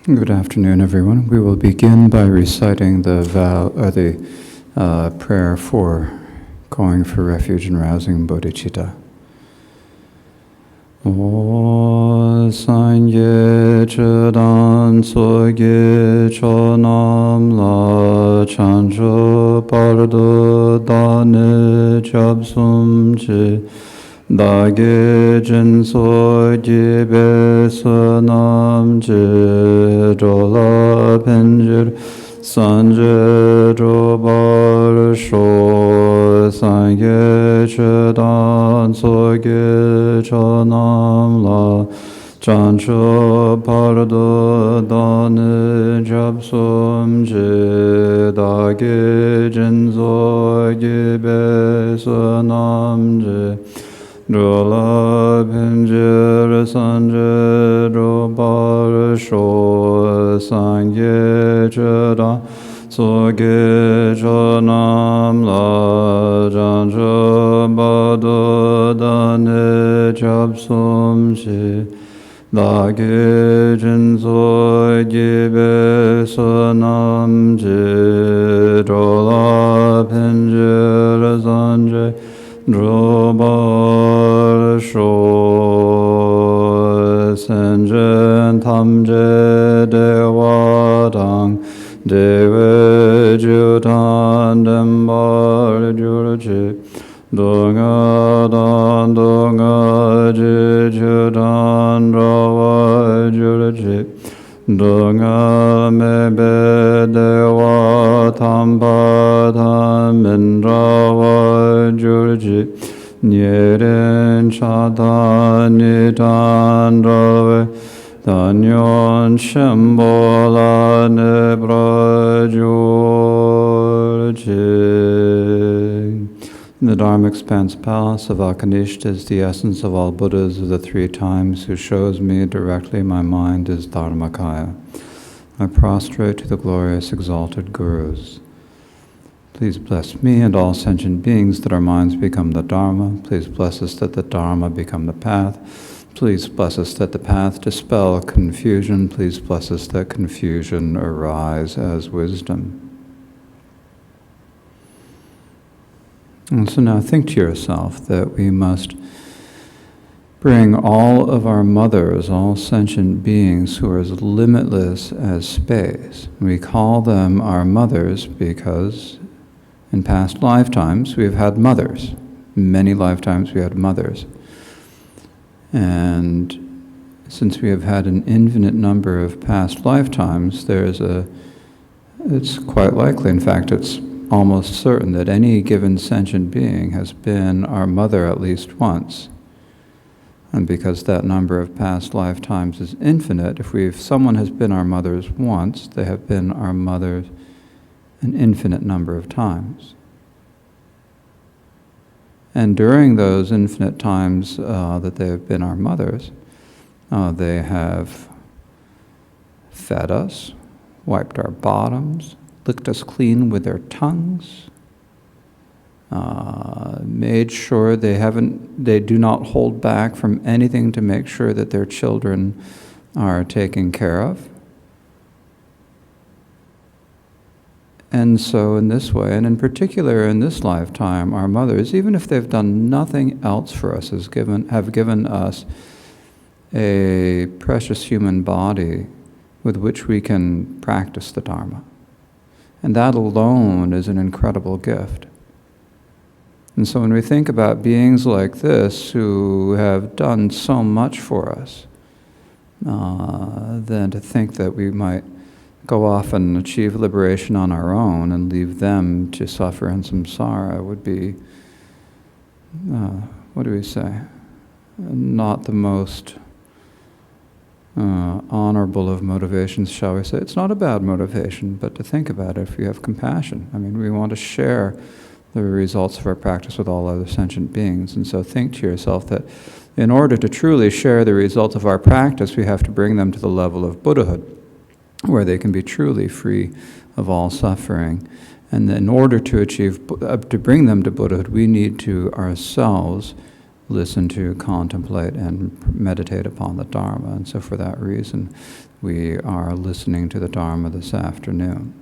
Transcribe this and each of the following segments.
Good afternoon, everyone. We will begin by reciting the vow, or the prayer for going for refuge and rousing bodhicitta. O sangye chedan soge chonam la chancho pardo dane chabsum che dage jinso gibe sunam je dola penjir sanje dobar sho sangye chedan soge chonam la chancho pardo dane japsum je dage jinso gibe sunam je Drola pinjir sanje drobar sho sangye cheda soge chonam la janjo bado dane chapsum chi dage jinso gibe sonam chi drola pinjir sanje drobar sho senjen tamje dewa dang dewe jutan dembar jurje donga dan donga je jutan rawa jurje donga mebe dewa tamba tamin rawa jurje nyeren chata nitan rawa danyon shembola nebra jurje. The Dharma Expanse Palace of Akanishta is the essence of all Buddhas of the three times, who shows me directly my mind is Dharmakaya. I prostrate to the glorious exalted Gurus. Please bless me and all sentient beings that our minds become the Dharma. Please bless us that the Dharma become the path. Please bless us that the path dispel confusion. Please bless us that confusion arise as wisdom. And so now think to yourself that we must bring all of our mothers, all sentient beings who are as limitless as space. We call them our mothers because in past lifetimes we have had mothers. Many lifetimes we had mothers. And since we have had an infinite number of past lifetimes, it's quite likely, in fact it's almost certain, that any given sentient being has been our mother at least once. And because that number of past lifetimes is infinite, if someone has been our mothers once, they have been our mothers an infinite number of times. And during those infinite times that they have been our mothers, they have fed us, wiped our bottoms, licked us clean with their tongues, made sure they do not hold back from anything to make sure that their children are taken care of. And so in this way, and in particular in this lifetime, our mothers, even if they've done nothing else for us, have given us a precious human body with which we can practice the Dharma. And that alone is an incredible gift. And so when we think about beings like this who have done so much for us, then to think that we might go off and achieve liberation on our own and leave them to suffer in samsara would be, what do we say, not the most honorable of motivations, shall we say. It's not a bad motivation, but to think about it if we have compassion. I mean, we want to share the results of our practice with all other sentient beings. And so think to yourself that in order to truly share the results of our practice, we have to bring them to the level of Buddhahood, where they can be truly free of all suffering. And in order to bring them to Buddhahood, we need to ourselves listen to, contemplate, and meditate upon the Dharma. And so for that reason, we are listening to the Dharma this afternoon.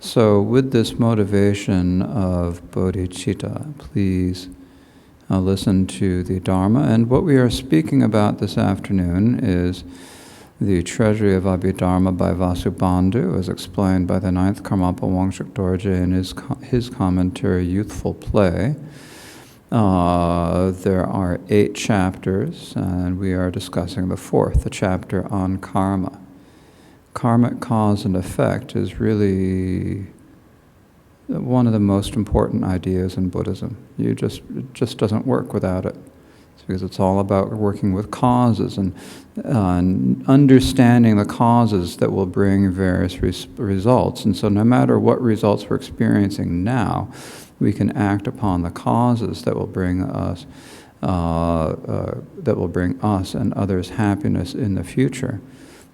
So with this motivation of bodhicitta, please listen to the Dharma. And what we are speaking about this afternoon is the Treasury of Abhidharma by Vasubandhu, as explained by the Ninth Karmapa Wangchuk Dorje in his commentary, Youthful Play. There are 8 chapters, and we are discussing the 4th, the chapter on karma. Karmic cause and effect is really one of the most important ideas in Buddhism. It just doesn't work without it. It's because it's all about working with causes and understanding the causes that will bring various results. And so no matter what results we're experiencing now, we can act upon the causes that will bring us and others happiness in the future.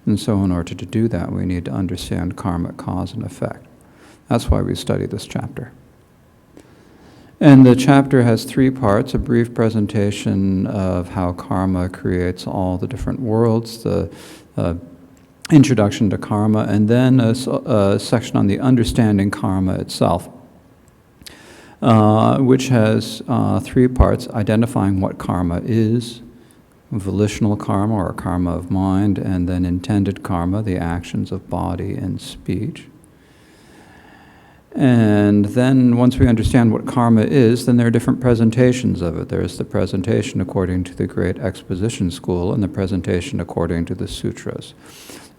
And so in order to do that, we need to understand karmic cause and effect. That's why we study this chapter. And the chapter has 3 parts: a brief presentation of how karma creates all the different worlds, the introduction to karma, and then a section on the understanding karma itself, which has 3 parts: identifying what karma is, volitional karma or karma of mind, and then intended karma, the actions of body and speech. And then once we understand what karma is, then there are different presentations of it. There's the presentation according to the Great Exposition School and the presentation according to the Sutras.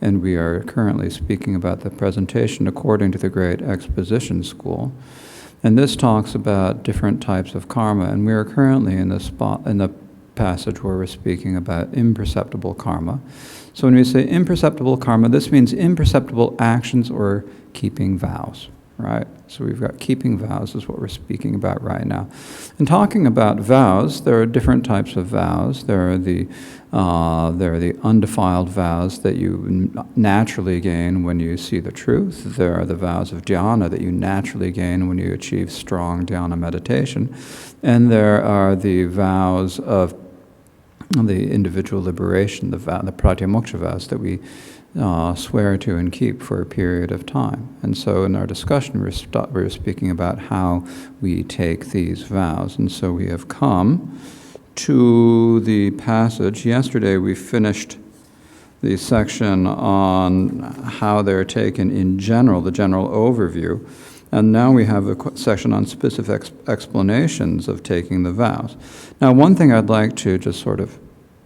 And we are currently speaking about the presentation according to the Great Exposition School. And this talks about different types of karma, and we are currently in the passage where we're speaking about imperceptible karma. So when we say imperceptible karma, this means imperceptible actions or keeping vows. Right? So we've got keeping vows is what we're speaking about right now. And talking about vows, there are different types of vows. There are the undefiled vows that you naturally gain when you see the truth. There are the vows of dhyana that you naturally gain when you achieve strong dhyana meditation. And there are the vows of the individual liberation, the pratyamoksha vows that we swear to and keep for a period of time. And so in our discussion, we're speaking about how we take these vows. And so we have come to the passage. Yesterday we finished the section on how they're taken in general, the general overview. And now we have a section on specific explanations of taking the vows. Now, one thing I'd like to just sort of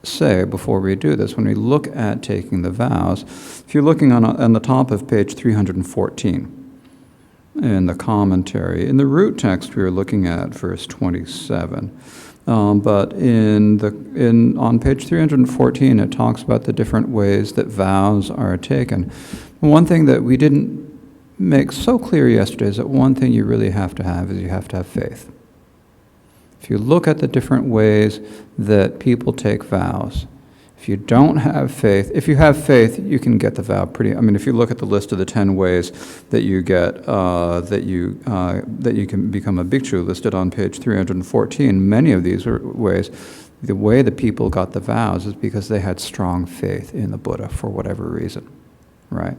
say before we do this, when we look at taking the vows, if you're looking on the top of page 314 in the commentary, in the root text we were looking at verse 27, but on page 314 it talks about the different ways that vows are taken. One thing that we didn't make so clear yesterday is that one thing you really have to have is you have to have faith. If you look at the different ways that people take vows, if you don't have faith, if you have faith, you can get the vow if you look at the list of the 10 ways that you get, that you can become a bhikshu listed on page 314, many of these ways, the way the people got the vows is because they had strong faith in the Buddha for whatever reason, right?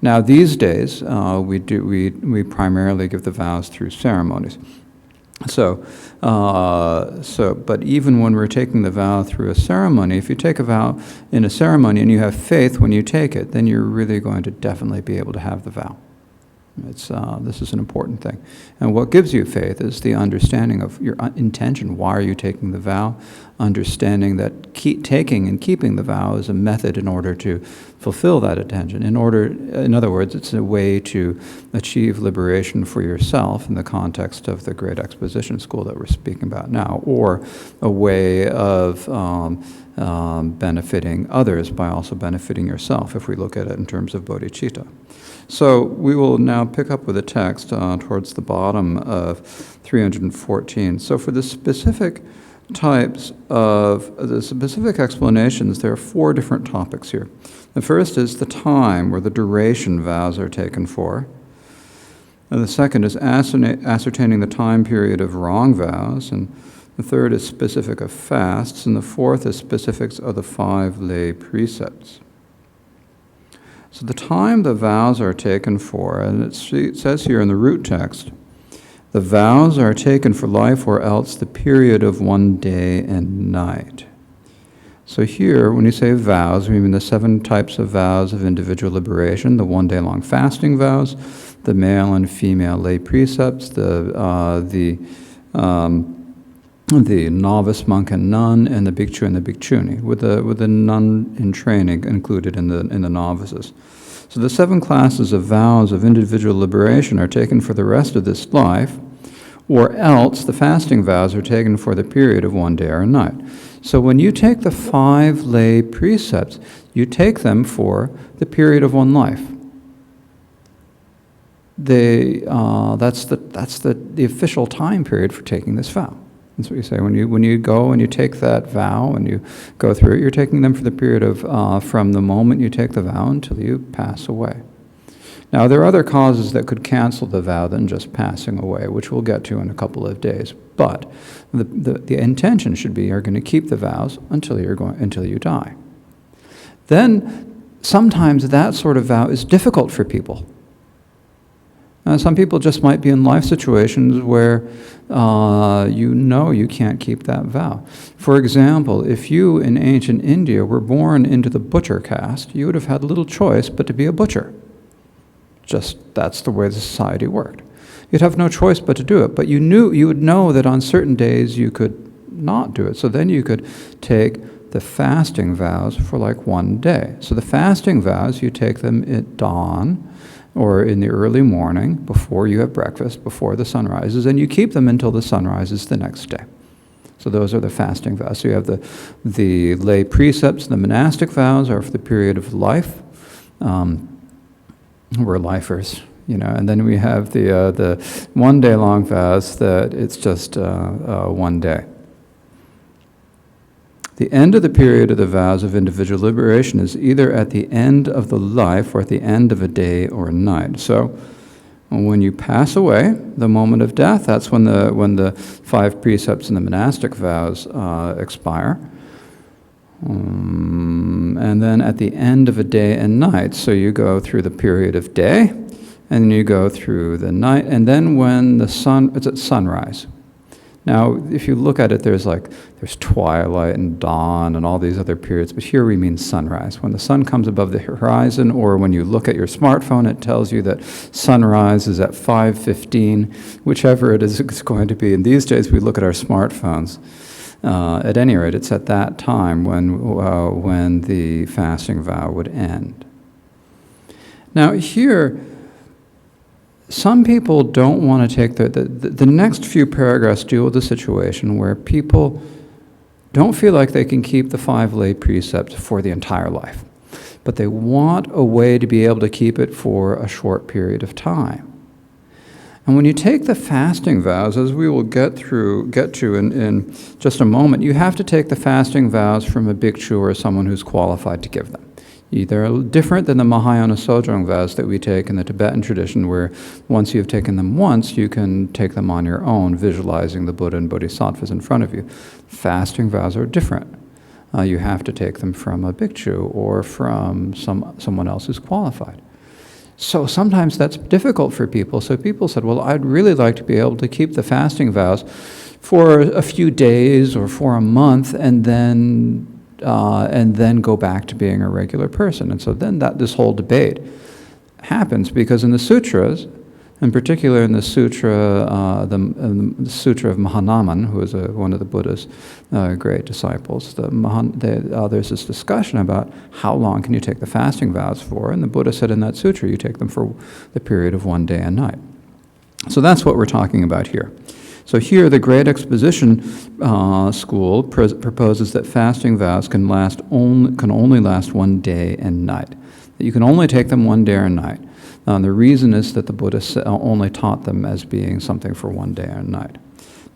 Now these days, we primarily give the vows through ceremonies. But even when we're taking the vow through a ceremony, if you take a vow in a ceremony and you have faith when you take it, then you're really going to definitely be able to have the vow. This is an important thing. And what gives you faith is the understanding of your intention. Why are you taking the vow? Understanding that taking and keeping the vow is a method in order to fulfill that intention. In other words, it's a way to achieve liberation for yourself in the context of the Great Exposition School that we're speaking about now, or a way of benefiting others by also benefiting yourself, if we look at it in terms of bodhicitta. So we will now pick up with a text towards the bottom of 314. So for the specific explanations, there are 4 different topics here. The first is the time, or the duration vows are taken for. And the second is ascertaining the time period of wrong vows. And The third is specific of fasts, and the fourth is specifics of the 5 lay precepts. So the time the vows are taken for, and it says here in the root text, the vows are taken for life or else the period of 1 day and night. So here, when you say vows, we mean the 7 types of vows of individual liberation, the 1-day-long fasting vows, the male and female lay precepts, the novice monk and nun, and the bhikshu and the bhikshuni, with the nun in training included in the novices. So the 7 classes of vows of individual liberation are taken for the rest of this life, or else the fasting vows are taken for the period of 1 day or a night. So when you take the 5 lay precepts, you take them for the period of 1 life. That's the official time period for taking this vow. That's what you say. When you go and you take that vow and you go through it, you're taking them for the period of from the moment you take the vow until you pass away. Now, there are other causes that could cancel the vow than just passing away, which we'll get to in a couple of days. But the intention should be you're going to keep the vows until you die. Then sometimes that sort of vow is difficult for people. Some people just might be in life situations where you can't keep that vow. For example, if you in ancient India were born into the butcher caste, you would have had little choice but to be a butcher. Just that's the way the society worked. You'd have no choice but to do it, but you would know that on certain days you could not do it. So then you could take the fasting vows for like 1 day. So the fasting vows, you take them at dawn, or in the early morning, before you have breakfast, before the sun rises, and you keep them until the sun rises the next day. So those are the fasting vows. So you have the lay precepts, the monastic vows are for the period of life. We're lifers, and then we have the 1 day long vows that it's just 1 day. The end of the period of the vows of individual liberation is either at the end of the life or at the end of a day or a night. So when you pass away, the moment of death, that's when the 5 precepts and the monastic vows expire. And then at the end of a day and night, so you go through the period of day, and you go through the night, and then when it's at sunrise. Now, if you look at it, there's twilight and dawn and all these other periods, but here we mean sunrise. When the sun comes above the horizon, or when you look at your smartphone, it tells you that sunrise is at 5:15, whichever it is it's going to be. And these days we look at our smartphones. At any rate, it's at that time when the fasting vow would end. Now here, some people don't want to take the next few paragraphs deal with a situation where people don't feel like they can keep the 5 lay precepts for the entire life, but they want a way to be able to keep it for a short period of time. And when you take the fasting vows, as we will get to in just a moment, you have to take the fasting vows from a bhikshu or someone who's qualified to give them. They're different than the Mahayana Sojong vows that we take in the Tibetan tradition, where once you've taken them once, you can take them on your own, visualizing the Buddha and Bodhisattvas in front of you. Fasting vows are different. You have to take them from a bhikshu or from someone else who's qualified. So sometimes that's difficult for people. So people said, well, I'd really like to be able to keep the fasting vows for a few days or for a month, and then go back to being a regular person. And so then this whole debate happens, because in the sutras, in particular in the sutra, the Sutra of Mahanaman, who is one of the Buddha's great disciples, there's this discussion about how long can you take the fasting vows for, and the Buddha said in that sutra, you take them for the period of 1 day and night. So that's what we're talking about here. So here, the Great Exposition school proposes that fasting vows can only last 1 day and night. That you can only take them 1 day or night. The reason is that the Buddha only taught them as being something for 1 day and night.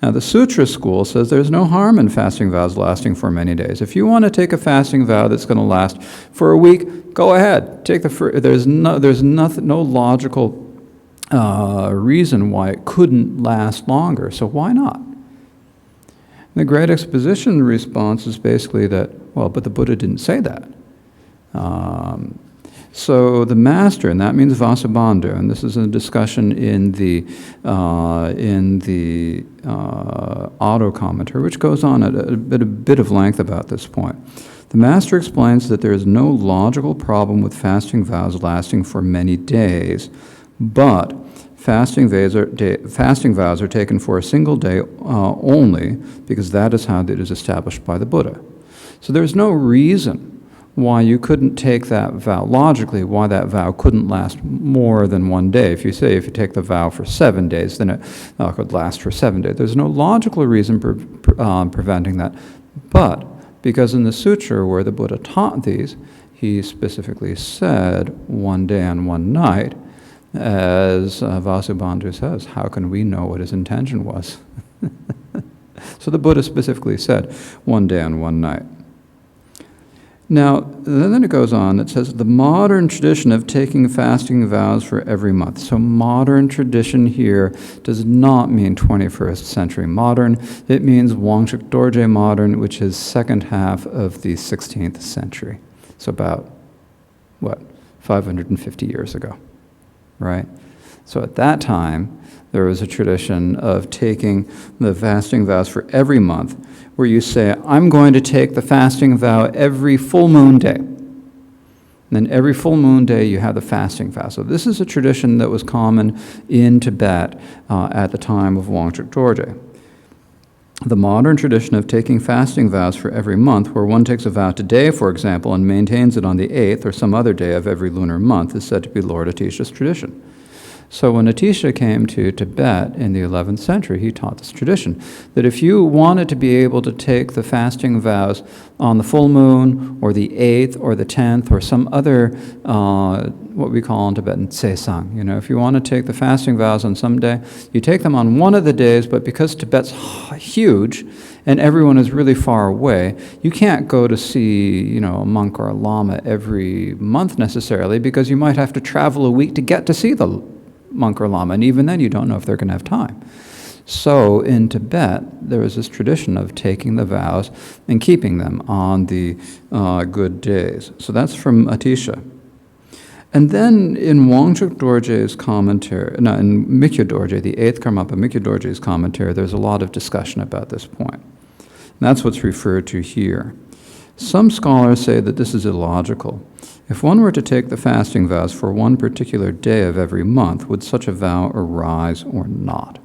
Now, the Sutra school says there's no harm in fasting vows lasting for many days. If you want to take a fasting vow that's going to last for a week, go ahead. There's no logical reason why it couldn't last longer, so why not? The Great Exposition response is basically that, well, but the Buddha didn't say that. So the master, and that means Vasubandhu, and this is a discussion in the auto commentary, which goes on at a bit of length about this point. The master explains that there is no logical problem with fasting vows lasting for many days, but fasting vows are taken for a single day only, because that is how it is established by the Buddha. So there's no reason why you couldn't take that vow, logically, why that vow couldn't last more than one day. If you take the vow for 7 days, then it could last for 7 days. There's no logical reason preventing that. But because in the sutra where the Buddha taught these, he specifically said 1 day and 1 night, as Vasubandhu says, how can we know what his intention was? So the Buddha specifically said 1 day and 1 night. Now, then it goes on, it says, the modern tradition of taking fasting vows for every month. So modern tradition here does not mean 21st century modern. It means Wangchuk Dorje modern, which is second half of the 16th century. So about, 550 years ago, right? So at that time, there was a tradition of taking the fasting vows for every month, where you say, I'm going to take the fasting vow every full moon day. And then every full moon day, you have the fasting vow. So this is a tradition that was common in Tibet at the time of Wangchuk Dorje. The modern tradition of taking fasting vows for every month, where one takes a vow today, for example, and maintains it on the 8th or some other day of every lunar month, is said to be Lord Atisha's tradition. So when Atisha came to Tibet in the 11th century, he taught this tradition, that if you wanted to be able to take the fasting vows on the full moon, or the 8th, or the 10th, or some other, what we call in Tibetan, tsesang, if you want to take the fasting vows on some day, you take them on one of the days, but because Tibet's huge, and everyone is really far away, you can't go to see, a monk or a lama every month necessarily, because you might have to travel a week to get to see the monk or lama, and even then you don't know if they're going to have time. So in Tibet, there is this tradition of taking the vows and keeping them on the good days. So that's from Atisha. And then in Wangchuk Dorje's commentary, in Mikyo Dorje, the 8th Karmapa Mikyo Dorje's commentary, there's a lot of discussion about this point. And that's what's referred to here. Some scholars say that this is illogical. If one were to take the fasting vows for one particular day of every month, would such a vow arise or not?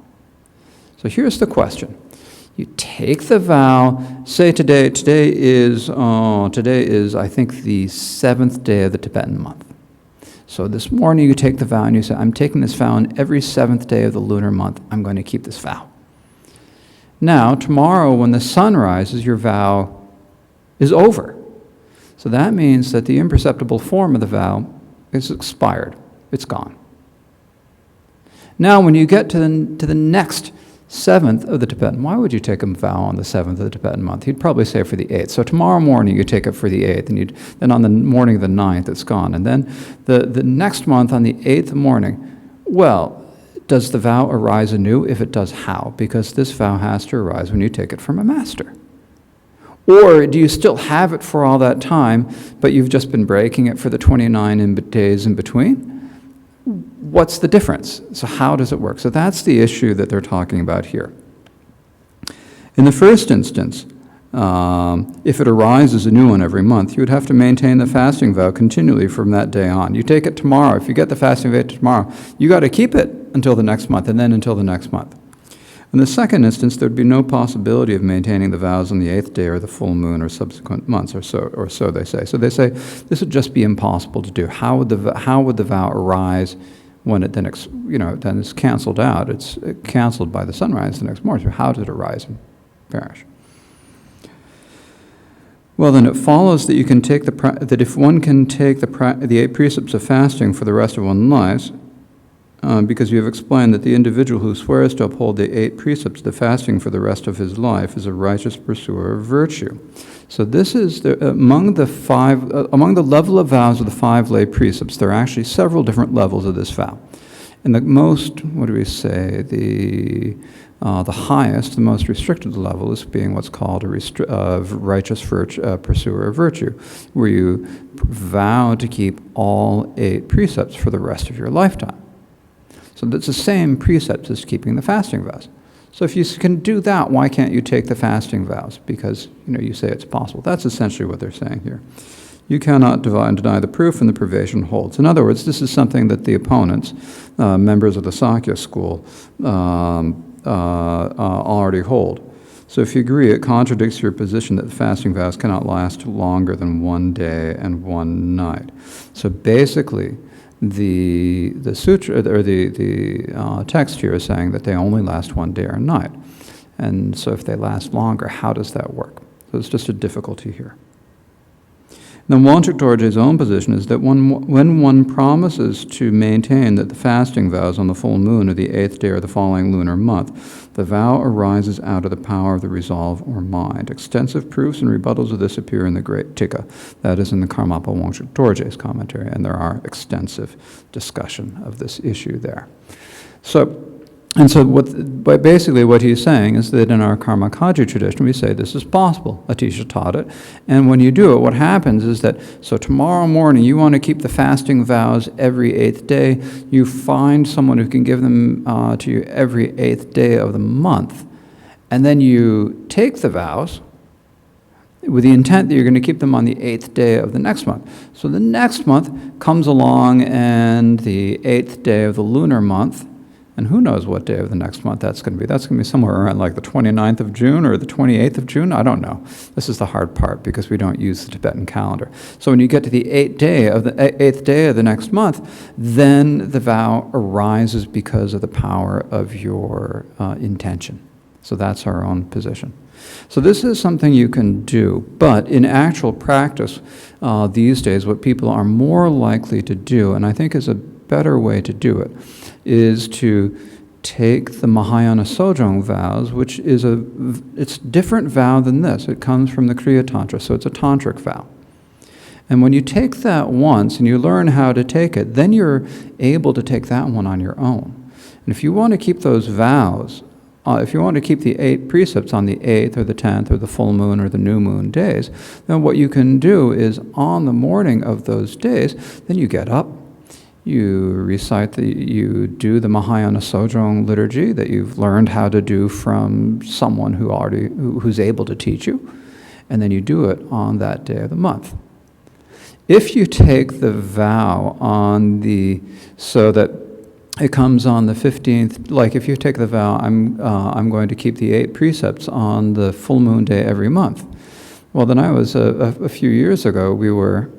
So here's the question. You take the vow, say today is I think the 7th day of the Tibetan month. So this morning you take the vow and you say, I'm taking this vow on every 7th day of the lunar month. I'm going to keep this vow. Now, tomorrow when the sun rises, your vow is over. So that means that the imperceptible form of the vow is expired. It's gone. Now, when you get to the next 7th of the Tibetan, why would you take a vow on the 7th of the Tibetan month? He'd probably say for the 8th. So tomorrow morning you take it for the 8th, and then on the morning of the 9th it's gone. And then the next month on the 8th morning, well, does the vow arise anew? If it does, how? Because this vow has to arise when you take it from a master. Or do you still have it for all that time, but you've just been breaking it for the 29 days in between? What's the difference? So how does it work? So that's the issue that they're talking about here. In the first instance, if it arises a new one every month, you would have to maintain the fasting vow continually from that day on. You take it tomorrow. If you get the fasting vow tomorrow, you got to keep it until the next month, and then until the next month. In the second instance, there would be no possibility of maintaining the vows on the 8th day or the full moon or subsequent months, or so they say. So they say this would just be impossible to do. How would the vow arise when it then then is canceled out? It's canceled by the sunrise the next morning. So how did it arise and perish? Well, then it follows that you can take that if one can take the 8 precepts of fasting for the rest of one's lives, because you have explained that the individual who swears to uphold the 8 precepts, the fasting for the rest of his life, is a righteous pursuer of virtue. So this is among the level of vows of the 5 lay precepts. There are actually several different levels of this vow. And the most, what do we say, the The highest, the most restricted level is being what's called a righteous pursuer of virtue, where you vow to keep all 8 precepts for the rest of your lifetime. So that's the same precepts as keeping the fasting vows. So if you can do that, why can't you take the fasting vows? Because you say it's possible. That's essentially what they're saying here. You cannot deny the proof, and the privation holds. In other words, this is something that the opponents, members of the Sakya school, already hold. So if you agree, it contradicts your position that the fasting vows cannot last longer than 1 day and 1 night. So basically, the sutra or the text here is saying that they only last 1 day or night, and so if they last longer, how does that work? So it's just a difficulty here. Now, Wangchuk Dorje's own position is that when one promises to maintain that the fasting vows on the full moon of the 8th day or the following lunar month, the vow arises out of the power of the resolve or mind. Extensive proofs and rebuttals of this appear in the Great Tika, that is in the Karmapa Wangchuk Dorje's commentary, and there are extensive discussion of this issue there. So basically what he's saying is that in our Karmakaji tradition, we say this is possible. Atisha taught it. And when you do it, what happens is that, so tomorrow morning, you want to keep the fasting vows every 8th day. You find someone who can give them to you every 8th day of the month. And then you take the vows with the intent that you're going to keep them on the 8th day of the next month. So the next month comes along, and the 8th day of the lunar month, and who knows what day of the next month that's going to be. That's going to be somewhere around like the 29th of June or the 28th of June. I don't know. This is the hard part because we don't use the Tibetan calendar. So when you get to the 8th day of the next month, then the vow arises because of the power of your intention. So that's our own position. So this is something you can do, but in actual practice these days, what people are more likely to do, and I think is a better way to do it, is to take the Mahayana Sojong vows, which is it's different vow than this. It comes from the Kriya Tantra, so it's a tantric vow. And when you take that once and you learn how to take it, then you're able to take that one on your own. And if you want to keep those vows, if you want to keep the 8 precepts on the 8th or the 10th or the full moon or the new moon days, then what you can do is on the morning of those days, then you get up, you you do the Mahayana Sojong liturgy that you've learned how to do from someone who's able to teach you, and then you do it on that day of the month. If you take the vow so that it comes on the 15th, like if you take the vow, I'm going to keep the 8 precepts on the full moon day every month. Well, then I was, a few years ago, we were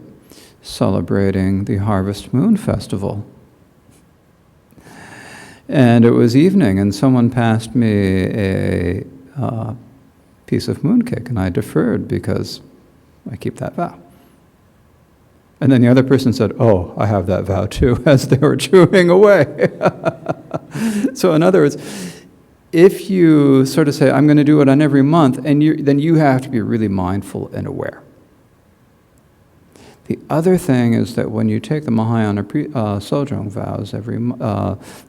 celebrating the Harvest Moon Festival. And it was evening, and someone passed me a piece of mooncake, and I deferred because I keep that vow. And then the other person said, "Oh, I have that vow too," as they were chewing away. So in other words, if you sort of say, "I'm going to do it on every month," and then you have to be really mindful and aware. The other thing is that when you take the Mahayana Sojong vows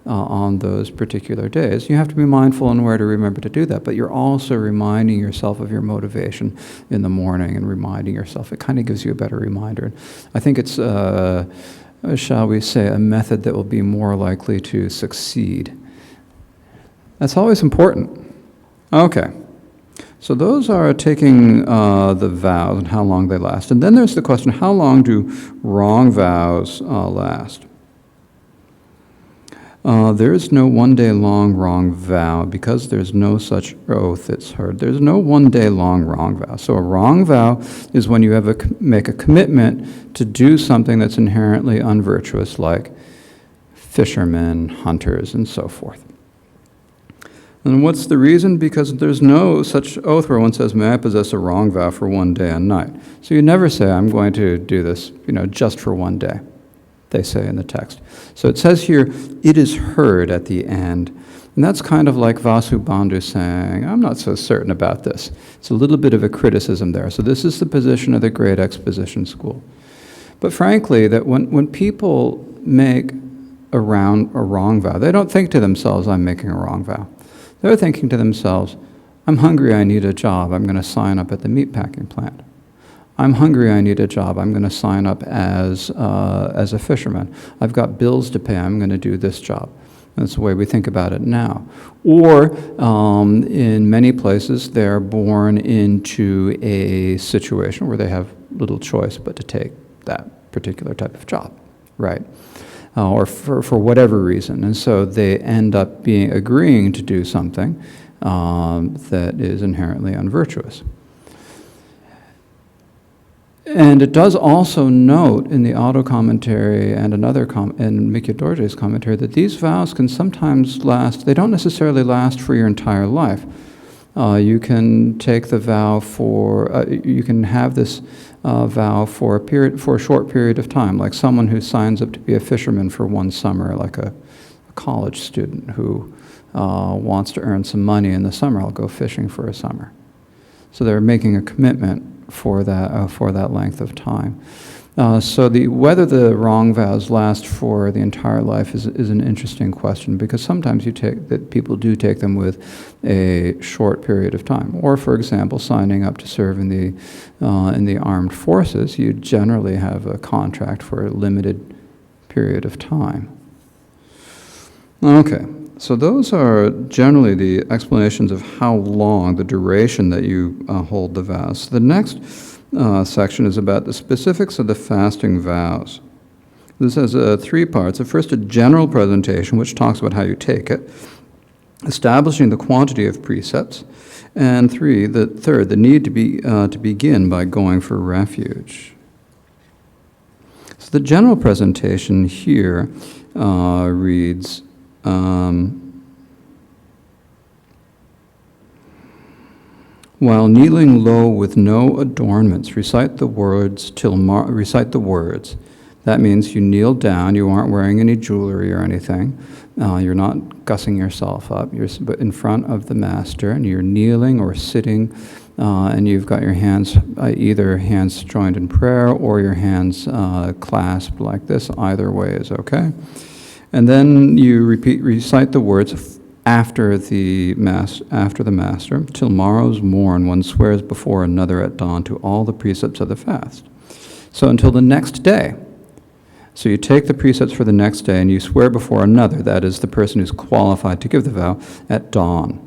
on those particular days, you have to be mindful and aware to remember to do that, but you're also reminding yourself of your motivation in the morning and reminding yourself. It kind of gives you a better reminder. I think it's, shall we say, a method that will be more likely to succeed. That's always important. Okay. So those are taking the vows and how long they last. And then there's the question, how long do wrong vows last? There is no 1 day long wrong vow because there's no such oath that's heard. There's no 1 day long wrong vow. So a wrong vow is when you make a commitment to do something that's inherently unvirtuous, like fishermen, hunters, and so forth. And what's the reason? Because there's no such oath where one says, "May I possess a wrong vow for 1 day and night." So you never say, "I'm going to do this, just for 1 day," they say in the text. So it says here, "It is heard" at the end. And that's kind of like Vasubandhu saying, "I'm not so certain about this." It's a little bit of a criticism there. So this is the position of the Great Exposition School. But frankly, that when people make a wrong vow, they don't think to themselves, "I'm making a wrong vow." They're thinking to themselves, I'm hungry, I need a job, I'm going to sign up at the meatpacking plant. I'm hungry, I need a job, I'm going to sign up as a fisherman. I've got bills to pay, I'm going to do this job. That's the way we think about it now. Or in many places, they're born into a situation where they have little choice but to take that particular type of job, right? Or for whatever reason. And so they end up agreeing to do something that is inherently unvirtuous. And it does also note in the auto commentary and in Mikyo Dorje's commentary that these vows can sometimes last. They don't necessarily last for your entire life. You can take the vow you can have this vow for a short period of time, like someone who signs up to be a fisherman for one summer, like a college student who wants to earn some money in the summer. I'll go fishing for a summer. So they're making a commitment for that length of time. So whether the wrong vows last for the entire life is an interesting question, because sometimes people do take them with a short period of time. Or, for example, signing up to serve in the armed forces, you generally have a contract for a limited period of time. Okay. So those are generally the explanations of how long, the duration that you hold the vows. So the next section is about the specifics of the fasting vows. This has 3 parts. The first, a general presentation, which talks about how you take it, establishing the quantity of precepts, and the third, the need to begin by going for refuge. So the general presentation here reads, while kneeling low with no adornments, recite the words. That means you kneel down, you aren't wearing any jewelry or anything, you're not gussing yourself up, you're in front of the master, and you're kneeling or sitting, and you've got your hands, either hands joined in prayer or your hands clasped like this. Either way is okay. And then you recite the words after the master, till morrow's morn, one swears before another at dawn to all the precepts of the fast. So until the next day. So you take the precepts for the next day and you swear before another, that is the person who's qualified to give the vow, at dawn,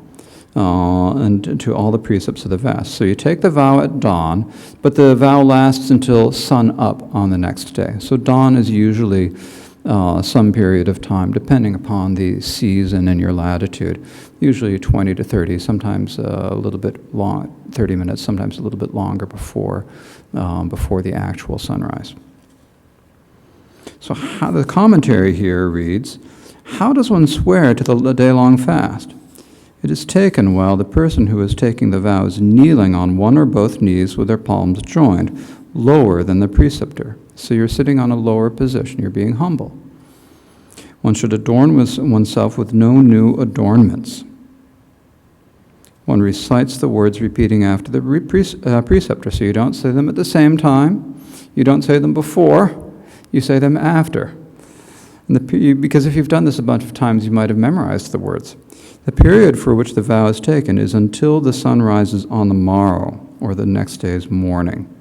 and to all the precepts of the fast. So you take the vow at dawn, but the vow lasts until sun up on the next day. So dawn is usually some period of time, depending upon the season and your latitude, usually 20 to 30, sometimes a little bit long, 30 minutes, sometimes a little bit longer before the actual sunrise. So the commentary here reads, how does one swear to the day-long fast? It is taken while the person who is taking the vow is kneeling on one or both knees with their palms joined, lower than the preceptor. So you're sitting on a lower position, you're being humble. One should adorn oneself with no new adornments. One recites the words repeating after the preceptor, so you don't say them at the same time, you don't say them before, you say them after. Because if you've done this a bunch of times, you might have memorized the words. The period for which the vow is taken is until the sun rises on the morrow, or the next day's morning.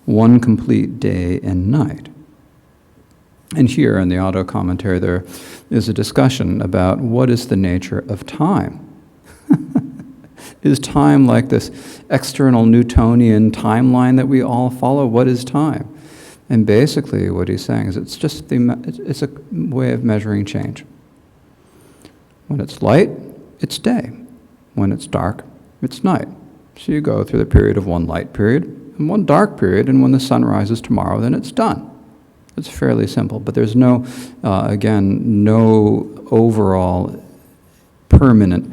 One complete day and night. And here in the auto commentary there is a discussion about what is the nature of time. Is time like this external Newtonian timeline that we all follow? What is time? And basically what he's saying is it's a way of measuring change. When it's light, it's day. When it's dark, it's night. So you go through the period of one light period and one dark period, and when the sun rises tomorrow, then it's done. It's fairly simple, but there's no overall permanent,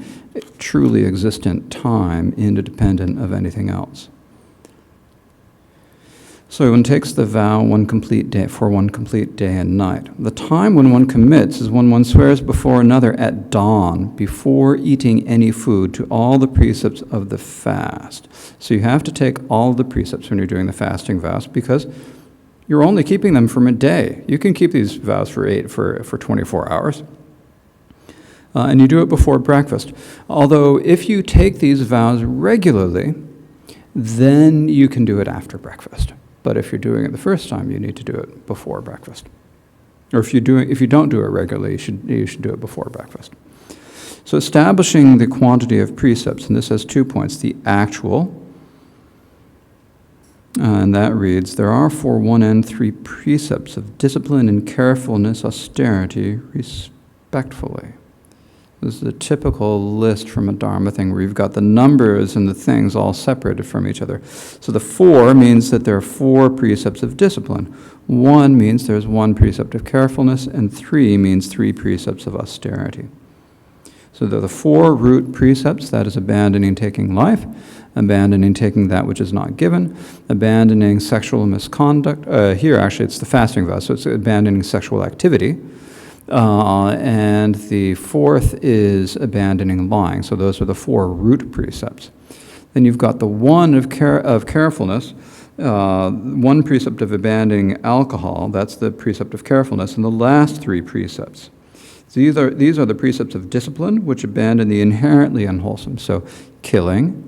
truly existent time independent of anything else. So one takes the vow one complete day and night. The time when one commits is when one swears before another at dawn, before eating any food, to all the precepts of the fast. So you have to take all the precepts when you're doing the fasting vows, because you're only keeping them for a day. You can keep these vows for 24 hours. And you do it before breakfast. Although if you take these vows regularly, then you can do it after breakfast. But if you're doing it the first time, you need to do it before breakfast. Or if you don't do it regularly, you should do it before breakfast. So establishing the quantity of precepts, and this has 2 points, the actual, and that reads, there are for one end 3 precepts of discipline and carefulness, austerity, respectfully. This is a typical list from a Dharma thing where you've got the numbers and the things all separated from each other. So the 4 means that there are 4 precepts of discipline. 1 means there's 1 precept of carefulness, and 3 means 3 precepts of austerity. So there are the 4 root precepts, that is abandoning taking life, abandoning taking that which is not given, abandoning sexual misconduct. Here actually it's the fasting vow, so it's abandoning sexual activity. And the 4th is abandoning lying. So those are the 4 root precepts. Then you've got the 1 of carefulness, 1 precept of abandoning alcohol, that's the precept of carefulness, and the last 3 precepts. These are the precepts of discipline, which abandon the inherently unwholesome. So killing,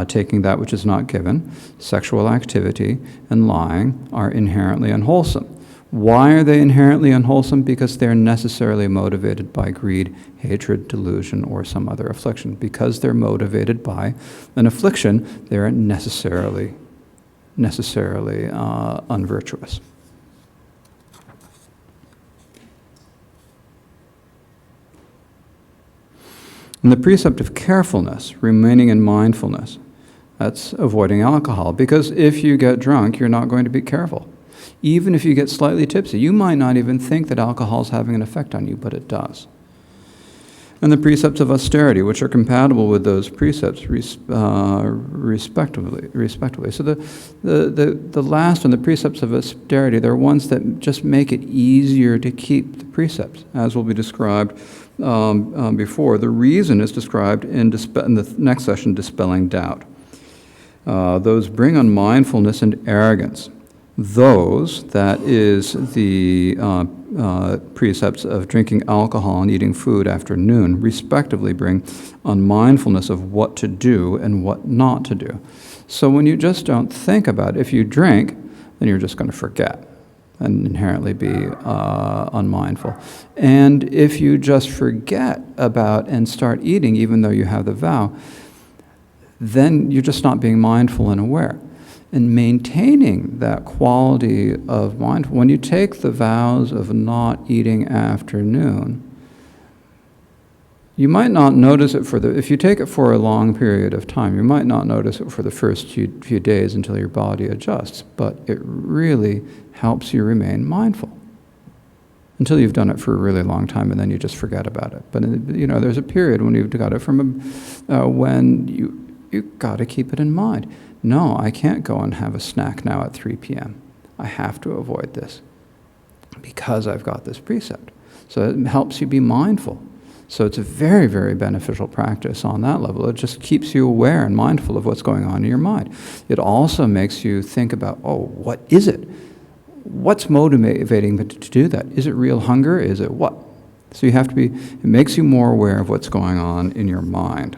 taking that which is not given, sexual activity, and lying are inherently unwholesome. Why are they inherently unwholesome? Because they're necessarily motivated by greed, hatred, delusion, or some other affliction. Because they're motivated by an affliction, they're necessarily unvirtuous. And the precept of carefulness, remaining in mindfulness, that's avoiding alcohol. Because if you get drunk, you're not going to be careful. Even if you get slightly tipsy, you might not even think that alcohol is having an effect on you, but it does. And the precepts of austerity, which are compatible with those precepts respectively. So the last one, the precepts of austerity, they're ones that just make it easier to keep the precepts, as will be described before. The reason is described in the next session, dispelling doubt. Those bring on mindfulness and arrogance. Those, that is the precepts of drinking alcohol and eating food after noon, respectively bring on mindfulness of what to do and what not to do. So when you just don't think about it, if you drink, then you're just going to forget and inherently be unmindful. And if you just forget about and start eating, even though you have the vow, then you're just not being mindful and aware. And maintaining that quality of mindfulness, when you take the vows of not eating after noon, you might not notice it if you take it for a long period of time, you might not notice it for the first few days until your body adjusts, but it really helps you remain mindful until you've done it for a really long time, and then you just forget about it. But there's a period when you've got it when you got to keep it in mind. No, I can't go and have a snack now at 3 p.m. I have to avoid this because I've got this precept. So it helps you be mindful. So it's a very, very beneficial practice on that level. It just keeps you aware and mindful of what's going on in your mind. It also makes you think about, what is it? What's motivating me to do that? Is it real hunger? Is it what? So it makes you more aware of what's going on in your mind.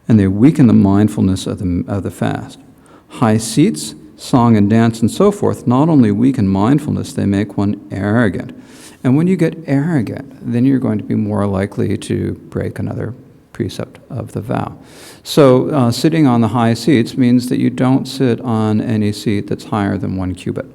And they weaken the mindfulness of the fast. High seats, song and dance, and so forth not only weaken mindfulness, they make one arrogant. And when you get arrogant, then you're going to be more likely to break another precept of the vow. So sitting on the high seats means that you don't sit on any seat that's higher than 1 cubit.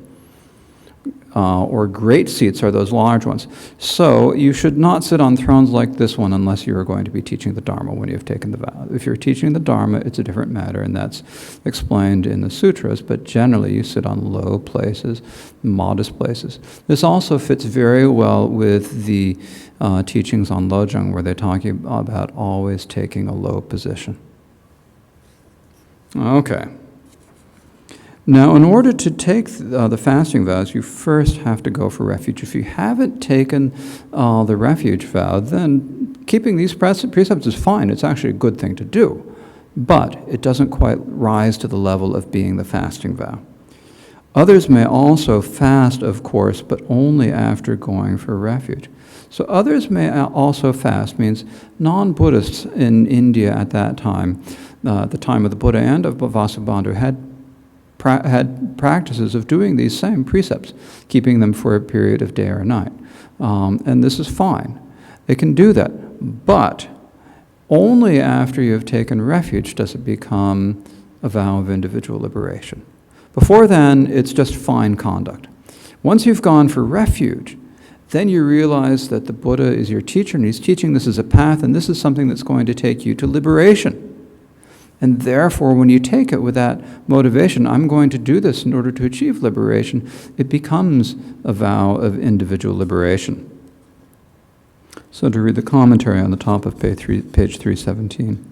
Or great seats are those large ones. So you should not sit on thrones like this one unless you are going to be teaching the Dharma when you've taken the vow. If you're teaching the Dharma, it's a different matter, and that's explained in the sutras, but generally you sit on low places, modest places. This also fits very well with the teachings on Lojong, where they're talking about always taking a low position. Okay. Now, in order to take the fasting vows, you first have to go for refuge. If you haven't taken the refuge vow, then keeping these precepts is fine. It's actually a good thing to do. But it doesn't quite rise to the level of being the fasting vow. Others may also fast, of course, but only after going for refuge. So others may also fast, means non-Buddhists in India at that time, the time of the Buddha and of Vasubandhu, had practices of doing these same precepts, keeping them for a period of day or night. And this is fine. They can do that. But only after you have taken refuge does it become a vow of individual liberation. Before then, it's just fine conduct. Once you've gone for refuge, then you realize that the Buddha is your teacher, and he's teaching this as a path, and this is something that's going to take you to liberation. And therefore, when you take it with that motivation, I'm going to do this in order to achieve liberation, it becomes a vow of individual liberation. So to read the commentary on the top of page 317.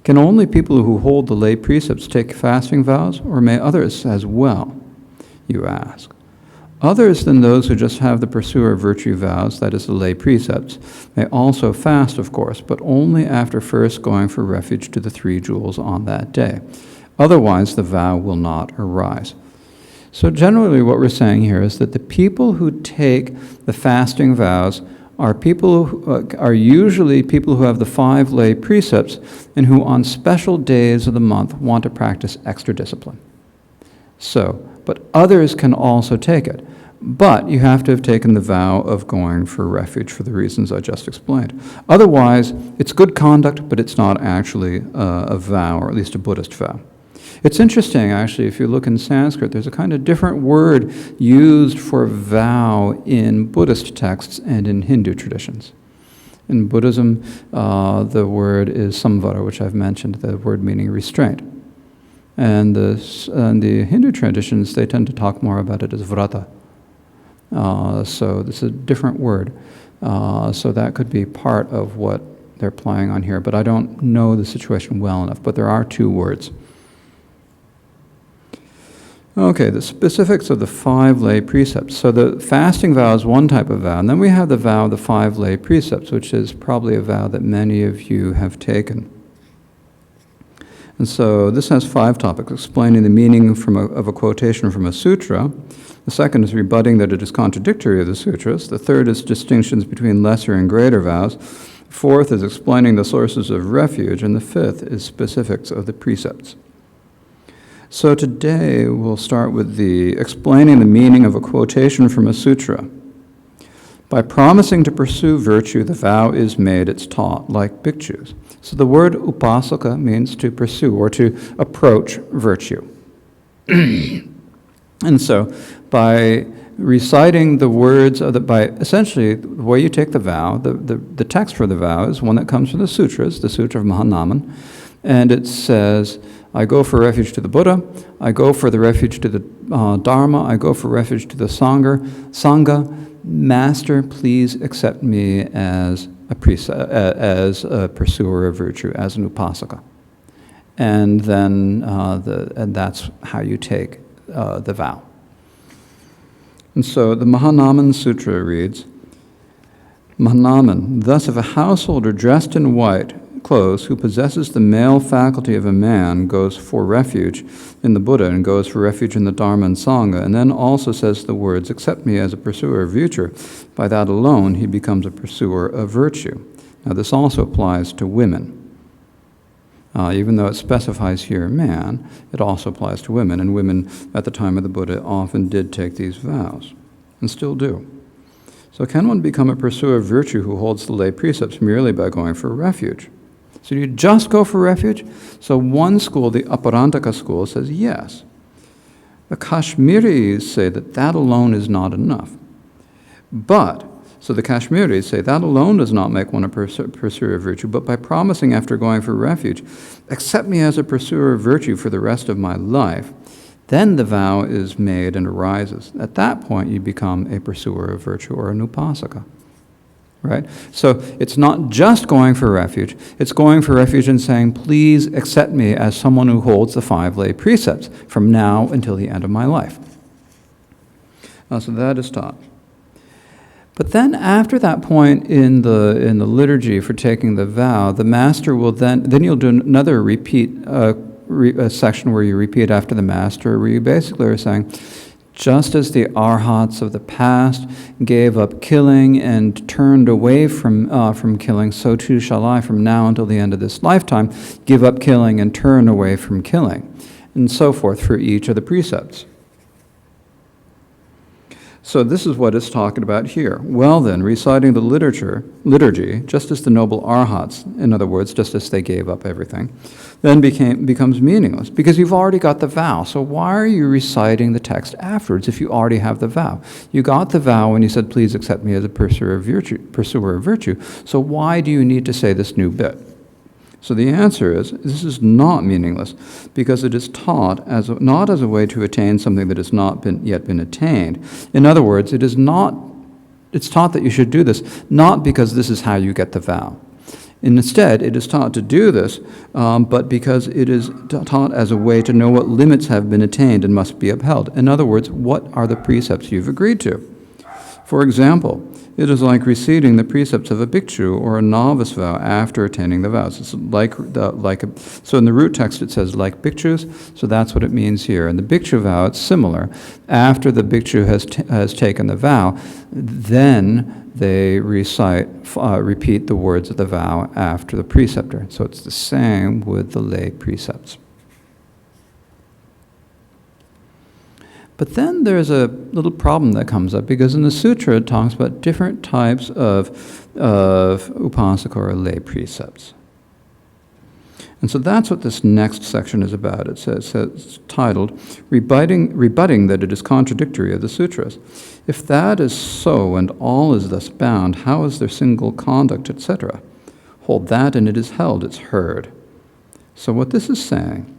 Can only people who hold the lay precepts take fasting vows, or may others as well, you ask? Others than those who just have the pursuer of virtue vows, that is the lay precepts, may also fast, of course, but only after first going for refuge to the 3 jewels on that day. Otherwise, the vow will not arise. So generally what we're saying here is that the people who take the fasting vows are people who are usually people who have the 5 lay precepts and who on special days of the month want to practice extra discipline. So, but others can also take it. But you have to have taken the vow of going for refuge for the reasons I just explained. Otherwise, it's good conduct, but it's not actually a vow, or at least a Buddhist vow. It's interesting, actually, if you look in Sanskrit, there's a kind of different word used for vow in Buddhist texts and in Hindu traditions. In Buddhism, the word is samvara, which I've mentioned, the word meaning restraint. And the Hindu traditions, they tend to talk more about it as vrata. So this is a different word. So that could be part of what they're playing on here, but I don't know the situation well enough, but there are 2 words. Okay, the specifics of the 5 lay precepts. So the fasting vow is one type of vow, and then we have the vow of the 5 lay precepts, which is probably a vow that many of you have taken. And so this has 5 topics, explaining the meaning of a quotation from a sutra. The second is rebutting that it is contradictory of the sutras. The third is distinctions between lesser and greater vows. The fourth is explaining the sources of refuge. And the fifth is specifics of the precepts. So today we'll start with explaining the meaning of a quotation from a sutra. By promising to pursue virtue, the vow is made, it's taught, like bhikkhus. So the word upasaka means to pursue or to approach virtue. And so by reciting the words, by essentially the way you take the vow, the text for the vow is one that comes from the sutras, the Sutra of Mahanaman, and it says, I go for refuge to the Buddha, I go for the refuge to the Dharma, I go for refuge to the Sangha. Master, please accept me as a pursuer of virtue, as an upasaka. And then and that's how you take the vow. And so the Mahanaman Sutra reads, Mahanaman, thus if a householder dressed in white clothes who possesses the male faculty of a man goes for refuge in the Buddha and goes for refuge in the Dharma and Sangha, and then also says the words, accept me as a pursuer of virtue, by that alone he becomes a pursuer of virtue. Now this also applies to women. Even though it specifies here man, it also applies to women, and women at the time of the Buddha often did take these vows, and still do. So can one become a pursuer of virtue who holds the lay precepts merely by going for refuge? So do you just go for refuge? So one school, the Aparantaka school, says yes. The Kashmiris say that alone is not enough. But, so the Kashmiris say that alone does not make one a pursuer of virtue, but by promising after going for refuge, accept me as a pursuer of virtue for the rest of my life, then the vow is made and arises. At that point, you become a pursuer of virtue or an upasaka. Right? So it's not just going for refuge, it's going for refuge and saying, please accept me as someone who holds the 5 lay precepts from now until the end of my life. So that is taught. But then after that point in the liturgy for taking the vow, the master will then you'll do another repeat a section where you repeat after the master, where you basically are saying, just as the arhats of the past gave up killing and turned away from killing, so too shall I, from now until the end of this lifetime, give up killing and turn away from killing, and so forth for each of the precepts. So this is what it's talking about here. Well then, reciting the liturgy, just as the noble arhats, in other words, just as they gave up everything, then becomes meaningless, because you've already got the vow. So why are you reciting the text afterwards if you already have the vow? You got the vow when you said, please accept me as a pursuer of virtue. So why do you need to say this new bit? So the answer is, this is not meaningless, because it is taught not as a way to attain something that has not yet been attained. In other words, it's taught that you should do this, not because this is how you get the vow. Instead, it is taught to do this, but because it is taught as a way to know what limits have been attained and must be upheld. In other words, what are the precepts you've agreed to? For example, it is like reciting the precepts of a bhikshu or a novice vow after attaining the vows. It's so in the root text it says like bhikshus, so that's what it means here. In the bhikshu vow, it's similar. After the bhikshu has taken the vow, then they repeat the words of the vow after the preceptor. So it's the same with the lay precepts. But then there's a little problem that comes up, because in the sutra it talks about different types of upasaka or lay precepts. And so that's what this next section is about. It's titled, Rebutting that it is contradictory of the sutras. If that is so, and all is thus bound, how is there single conduct, etc.? Hold that, and it is held, it's heard. So what this is saying,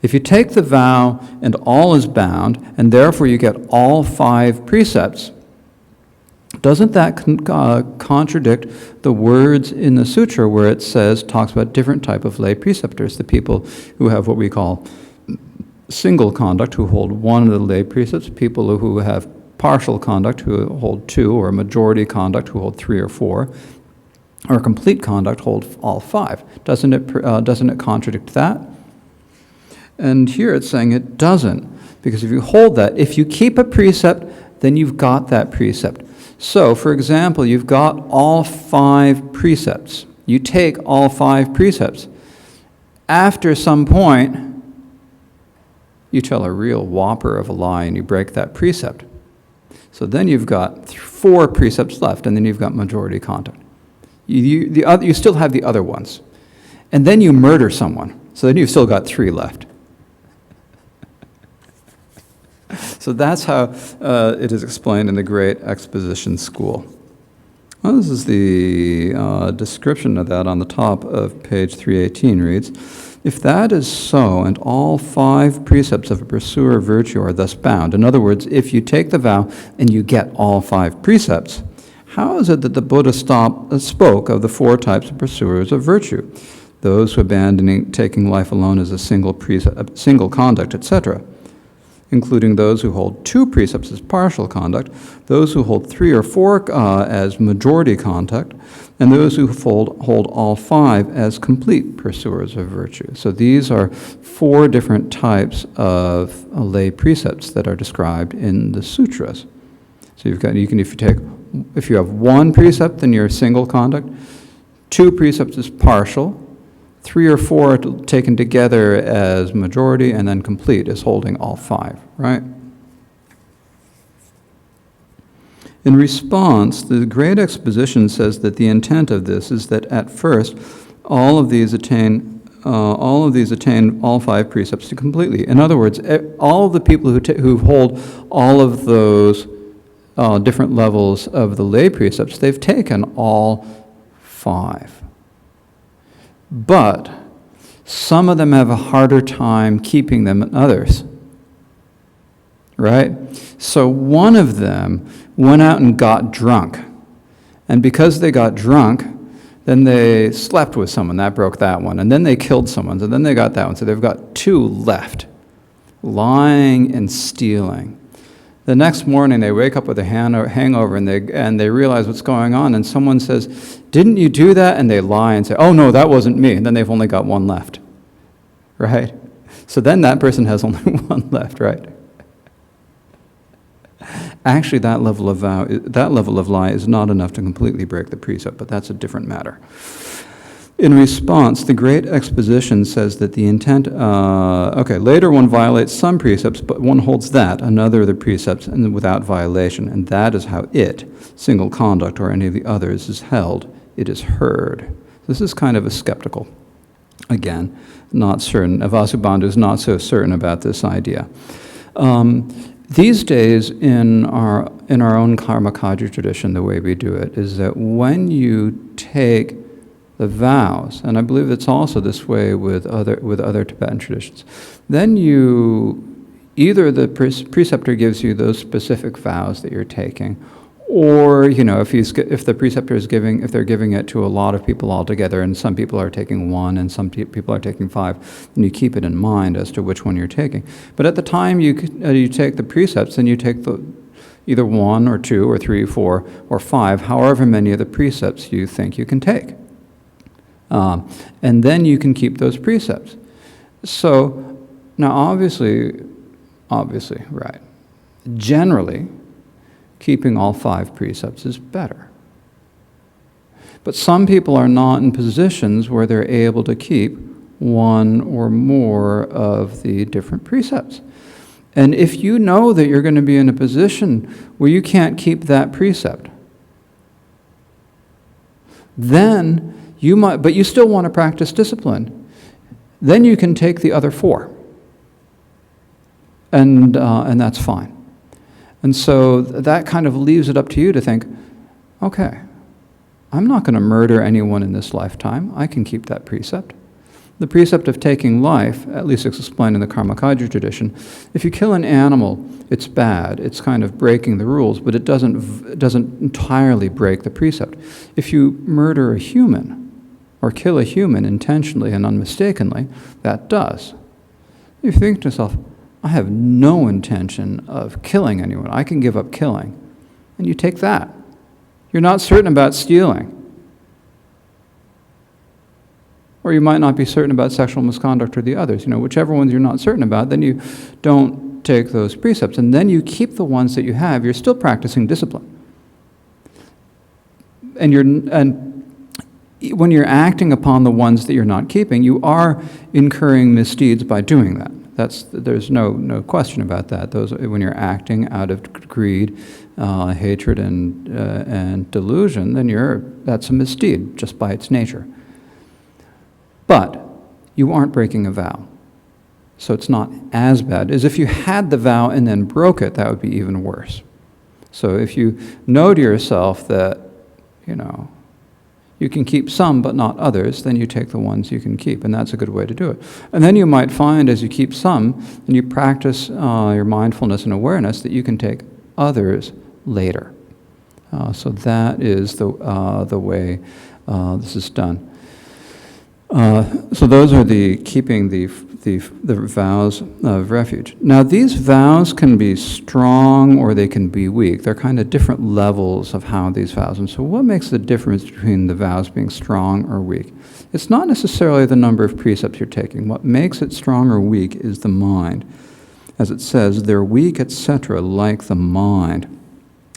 if you take the vow and all is bound, and therefore you get all 5 precepts, doesn't that contradict the words in the sutra where it talks about different type of lay preceptors, the people who have what we call single conduct, who hold one of the lay precepts, people who have partial conduct, who hold 2, or majority conduct, who hold 3 or 4, or complete conduct, hold all 5. Doesn't it contradict that? And here it's saying it doesn't, because if you hold that, if you keep a precept, then you've got that precept. So, for example, you've got all 5 precepts. You take all 5 precepts. After some point, you tell a real whopper of a lie and you break that precept. So then you've got 4 precepts left, and then you've got majority conduct. You still have the other ones. And then you murder someone, so then you've still got 3 left. So that's how it is explained in the Great Exposition School. Well, this is the description of that on the top of page 318 reads, if that is so, and all 5 precepts of a pursuer of virtue are thus bound, in other words, if you take the vow and you get all 5 precepts, how is it that the Buddha spoke of the 4 types of pursuers of virtue? Those who abandoning taking life alone as a single conduct, etc., including those who hold 2 precepts as partial conduct, those who hold 3 or 4 as majority conduct, and those who hold all 5 as complete pursuers of virtue. So these are 4 different types of lay precepts that are described in the sutras. So if you have 1 precept, then you're single conduct. 2 precepts is partial. 3 or 4 taken together as majority, and then complete is holding all 5, right? In response, the Great Exposition says that the intent of this is that at first, all of these attain all 5 precepts to completely. In other words, all of the people who hold all of those different levels of the lay precepts, they've taken all 5. But some of them have a harder time keeping them than others, right? So one of them went out and got drunk. And because they got drunk, then they slept with someone. That broke that one. And then they killed someone. So then they got that one. So they've got 2 left, lying and stealing. The next morning, they wake up with a hangover, and they realize what's going on, and someone says, didn't you do that? And they lie and say, oh, no, that wasn't me. And then they've only got 1 left, right? So then that person has only one left, right? Actually, that level of lie is not enough to completely break the precept, but that's a different matter. In response, the Great Exposition says that the intent, later one violates some precepts, but one holds that, another of the precepts, and without violation, and that is how it, single conduct or any of the others, is held, it is heard. This is kind of a skeptical. Again, not certain. Vasubandhu is not so certain about this idea. These days, in our own Karmakaya tradition, the way we do it is that when you take the vows, and I believe it's also this way with other Tibetan traditions, then either the preceptor gives you those specific vows that you're taking, or if the preceptor is if they're giving it to a lot of people all together, and some people are taking one and some people are taking 5, then you keep it in mind as to which one you're taking. But at the time you take the precepts, then you take either 1 or 2 or 3, 4 or 5, however many of the precepts you think you can take. And then you can keep those precepts. So, now obviously, right, generally, keeping all 5 precepts is better. But some people are not in positions where they're able to keep 1 or more of the different precepts. And if you know that you're going to be in a position where you can't keep that precept, then you might, but you still want to practice discipline, then you can take the other 4. And that's fine. And so that kind of leaves it up to you to think, okay, I'm not going to murder anyone in this lifetime. I can keep that precept. The precept of taking life, at least it's explained in the Karmakaya tradition, if you kill an animal, it's bad. It's kind of breaking the rules, but it doesn't entirely break the precept. If you murder a human, or kill a human intentionally and unmistakably, that does. You think to yourself, I have no intention of killing anyone. I can give up killing. And you take that. You're not certain about stealing. Or you might not be certain about sexual misconduct or the others. Whichever ones you're not certain about, then you don't take those precepts. And then you keep the ones that you have. You're still practicing discipline. And when you're acting upon the ones that you're not keeping, you are incurring misdeeds by doing that. There's no question about that. When you're acting out of greed, hatred, and delusion, then that's a misdeed just by its nature. But you aren't breaking a vow, so it's not as bad as if you had the vow and then broke it. That would be even worse. So if you know to yourself that you can keep some but not others, then you take the ones you can keep, and that's a good way to do it. And then you might find as you keep some, and you practice your mindfulness and awareness, that you can take others later. So that is the way this is done. So those are the keeping the vows of refuge. Now these vows can be strong or they can be weak. They're kind of different levels of how these vows. And so what makes the difference between the vows being strong or weak? It's not necessarily the number of precepts you're taking. What makes it strong or weak is the mind. As it says, they're weak, etc., like the mind.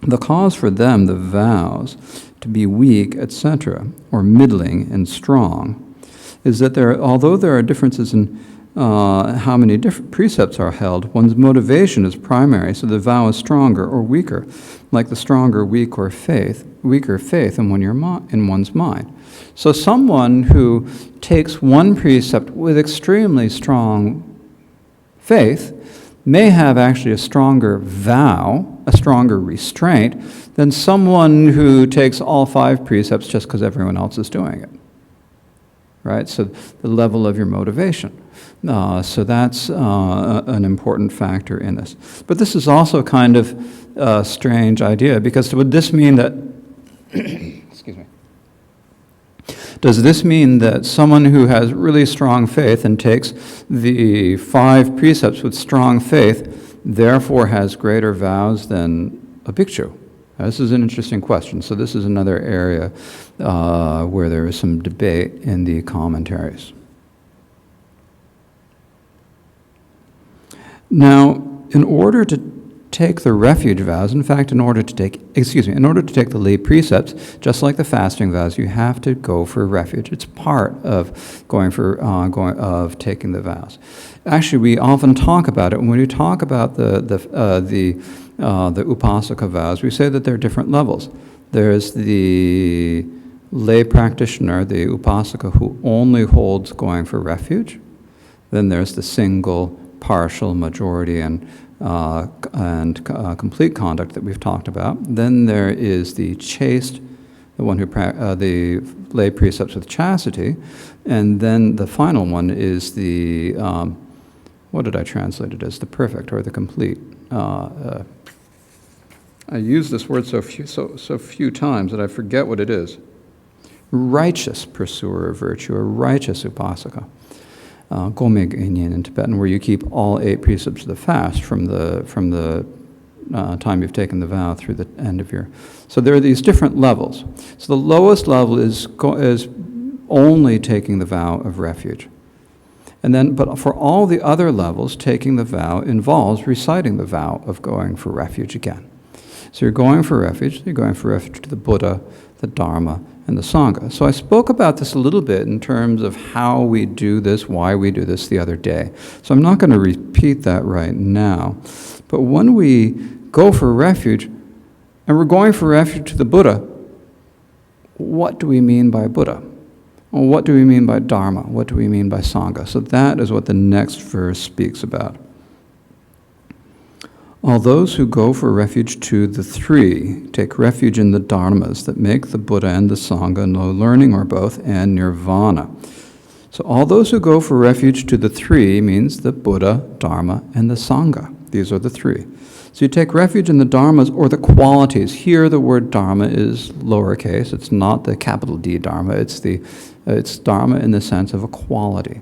The cause for them, the vows, to be weak, etc., or middling and strong, is that although there are differences in how many different precepts are held, one's motivation is primary, so the vow is stronger or weaker, like the stronger weaker faith in one's mind. So someone who takes one precept with extremely strong faith may have actually a stronger vow, a stronger restraint, than someone who takes all 5 precepts just because everyone else is doing it. Right? So the level of your motivation. So that's an important factor in this. But this is also kind of a strange idea, because would this mean that, excuse me, does this mean that someone who has really strong faith and takes the 5 precepts with strong faith therefore has greater vows than a bhikshu? This is an interesting question. So this is another area where there is some debate in the commentaries. Now, in order to take the refuge vows, in fact, in order to take the lay precepts, just like the fasting vows, you have to go for refuge. It's part of of taking the vows. Actually, we often talk about it when we talk about the upasaka vows. We say that there are different levels. There's the lay practitioner, the upasaka, who only holds going for refuge. Then there's the single, partial, majority, and complete conduct that we've talked about. Then there is the chaste, the one who the lay precepts with chastity, and then the final one is the what did I translate it as? The perfect or the complete. I use this word so few times that I forget what it is. Righteous pursuer of virtue, or righteous upasaka. Gomeg Inyan in Tibetan, where you keep all 8 precepts of the fast from the time you've taken the vow through the end of your. So there are these different levels. So the lowest level is only taking the vow of refuge, and then but for all the other levels, taking the vow involves reciting the vow of going for refuge again. So you're going for refuge. You're going for refuge to the Buddha, the Dharma, and the Sangha. So I spoke about this a little bit in terms of how we do this, why we do this the other day. So I'm not going to repeat that right now. But when we go for refuge, and we're going for refuge to the Buddha, what do we mean by Buddha? Well, what do we mean by Dharma? What do we mean by Sangha? So that is what the next verse speaks about. All those who go for refuge to the 3 take refuge in the dharmas that make the Buddha and the Sangha no learning or both, and nirvana. So all those who go for refuge to the 3 means the Buddha, Dharma, and the Sangha. These are the 3. So you take refuge in the dharmas, or the qualities. Here the word dharma is lowercase. It's not the capital D dharma. It's dharma in the sense of a quality.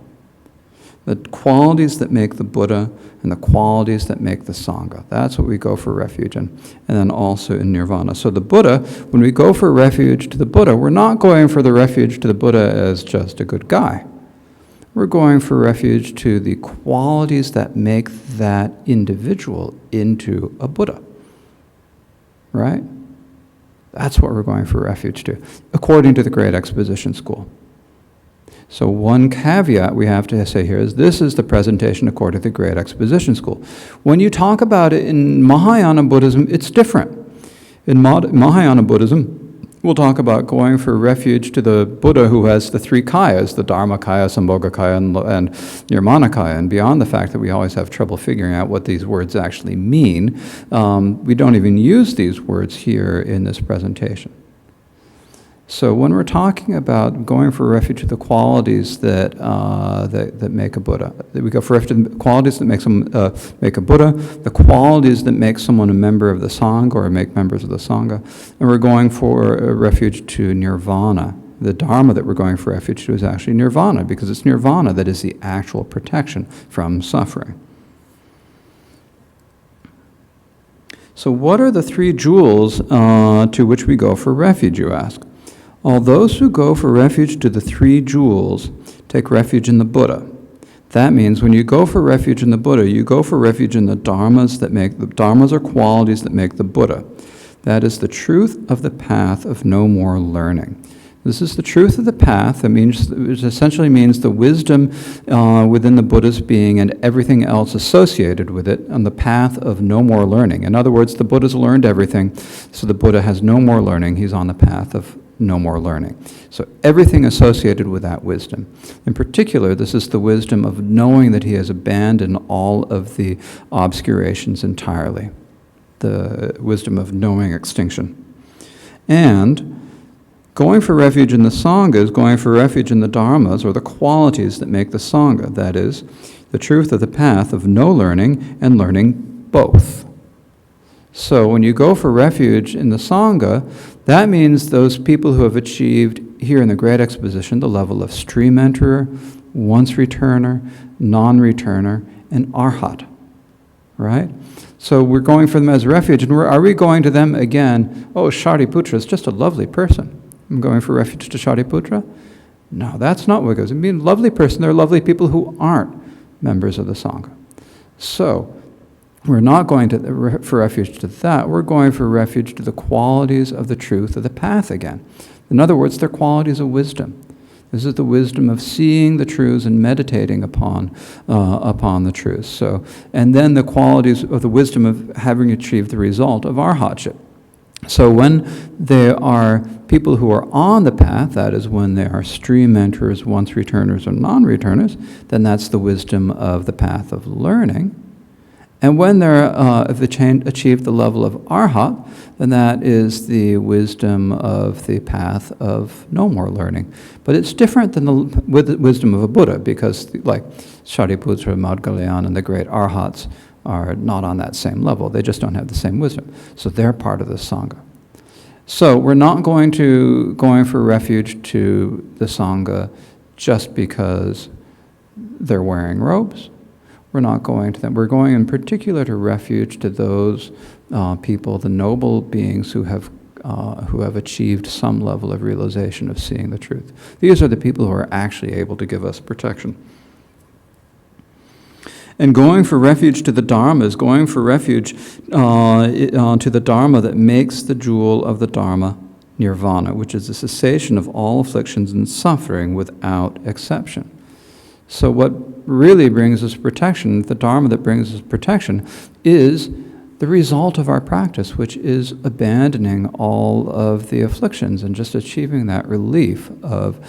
The qualities that make the Buddha and the qualities that make the Sangha. That's what we go for refuge in. And then also in nirvana. So the Buddha, when we go for refuge to the Buddha, we're not going for the refuge to the Buddha as just a good guy. We're going for refuge to the qualities that make that individual into a Buddha. Right? That's what we're going for refuge to, according to the Great Exposition School. So one caveat we have to say here is this is the presentation according to the Great Exposition School. When you talk about it in Mahayana Buddhism, it's different. In Mahayana Buddhism, we'll talk about going for refuge to the Buddha who has the 3 kayas, the Dharmakaya, Sambhogakaya, and Nirmanakaya. And beyond the fact that we always have trouble figuring out what these words actually mean, we don't even use these words here in this presentation. So when we're talking about going for refuge to the qualities that make a Buddha, we go for refuge to the qualities that make a Buddha, the qualities that make someone a member of the Sangha or make members of the Sangha, and we're going for a refuge to nirvana. The Dharma that we're going for refuge to is actually nirvana, because it's nirvana that is the actual protection from suffering. So what are the 3 jewels to which we go for refuge, you ask? All those who go for refuge to the 3 jewels take refuge in the Buddha. That means when you go for refuge in the Buddha, you go for refuge in the dharmas that make the dharmas, or qualities that make the Buddha. That is the truth of the path of no more learning. This is the truth of the path. It essentially means the wisdom within the Buddha's being and everything else associated with it on the path of no more learning. In other words, the Buddha's learned everything, so the Buddha has no more learning. He's on the path of no more learning. So everything associated with that wisdom. In particular, this is the wisdom of knowing that he has abandoned all of the obscurations entirely. The wisdom of knowing extinction. And going for refuge in the Sangha is going for refuge in the dharmas, or the qualities that make the Sangha. That is, the truth of the path of no learning and learning both. So when you go for refuge in the Sangha, that means those people who have achieved here in the Great Exposition the level of stream enterer, once returner, non-returner, and arhat. Right? So we're going for them as refuge, and are we going to them again, oh, Shariputra is just a lovely person. I'm going for refuge to Shariputra? No, that's not what it goes. I mean, lovely person, there are lovely people who aren't members of the Sangha. So We're not going for refuge to that. We're going for refuge to the qualities of the truth of the path again. In other words, they're qualities of wisdom. This is the wisdom of seeing the truths and meditating upon the truths. So, and then the qualities of the wisdom of having achieved the result of arhatship. So when there are people who are on the path, that is when they are stream enterers, once returners, or non-returners, then that's the wisdom of the path of learning. And when they're, if they achieve the level of arhat, then that is the wisdom of the path of no more learning. But it's different than the wisdom of a Buddha, because like Shariputra, Madhgalayan, and the great arhats are not on that same level. They just don't have the same wisdom. So they're part of the Sangha. So we're not going for refuge to the Sangha just because they're wearing robes. We're not going to them. We're going in particular to refuge to those people, the noble beings who have achieved some level of realization of seeing the truth. These are the people who are actually able to give us protection. And going for refuge to the Dharma is going for refuge to the Dharma that makes the jewel of the Dharma nirvana, which is the cessation of all afflictions and suffering without exception. So what really brings us protection, the Dharma that brings us protection, is the result of our practice, which is abandoning all of the afflictions and just achieving that relief of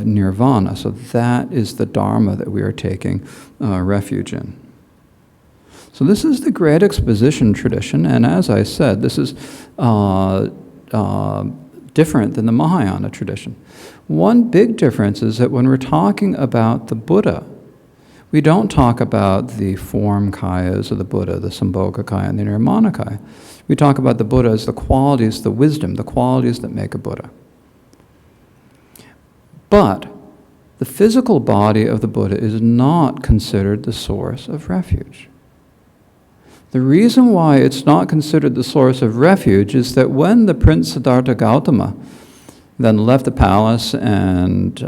nirvana. So that is the Dharma that we are taking refuge in. So this is the Great Exposition tradition, and as I said, this is different than the Mahayana tradition. One big difference is that when we're talking about the Buddha, we don't talk about the form kayas of the Buddha, the Sambhoga kaya and the Nirmana kaya. We talk about the Buddha as the qualities, the wisdom, the qualities that make a Buddha. But the physical body of the Buddha is not considered the source of refuge. The reason why it's not considered the source of refuge is that when the Prince Siddhartha Gautama then left the palace and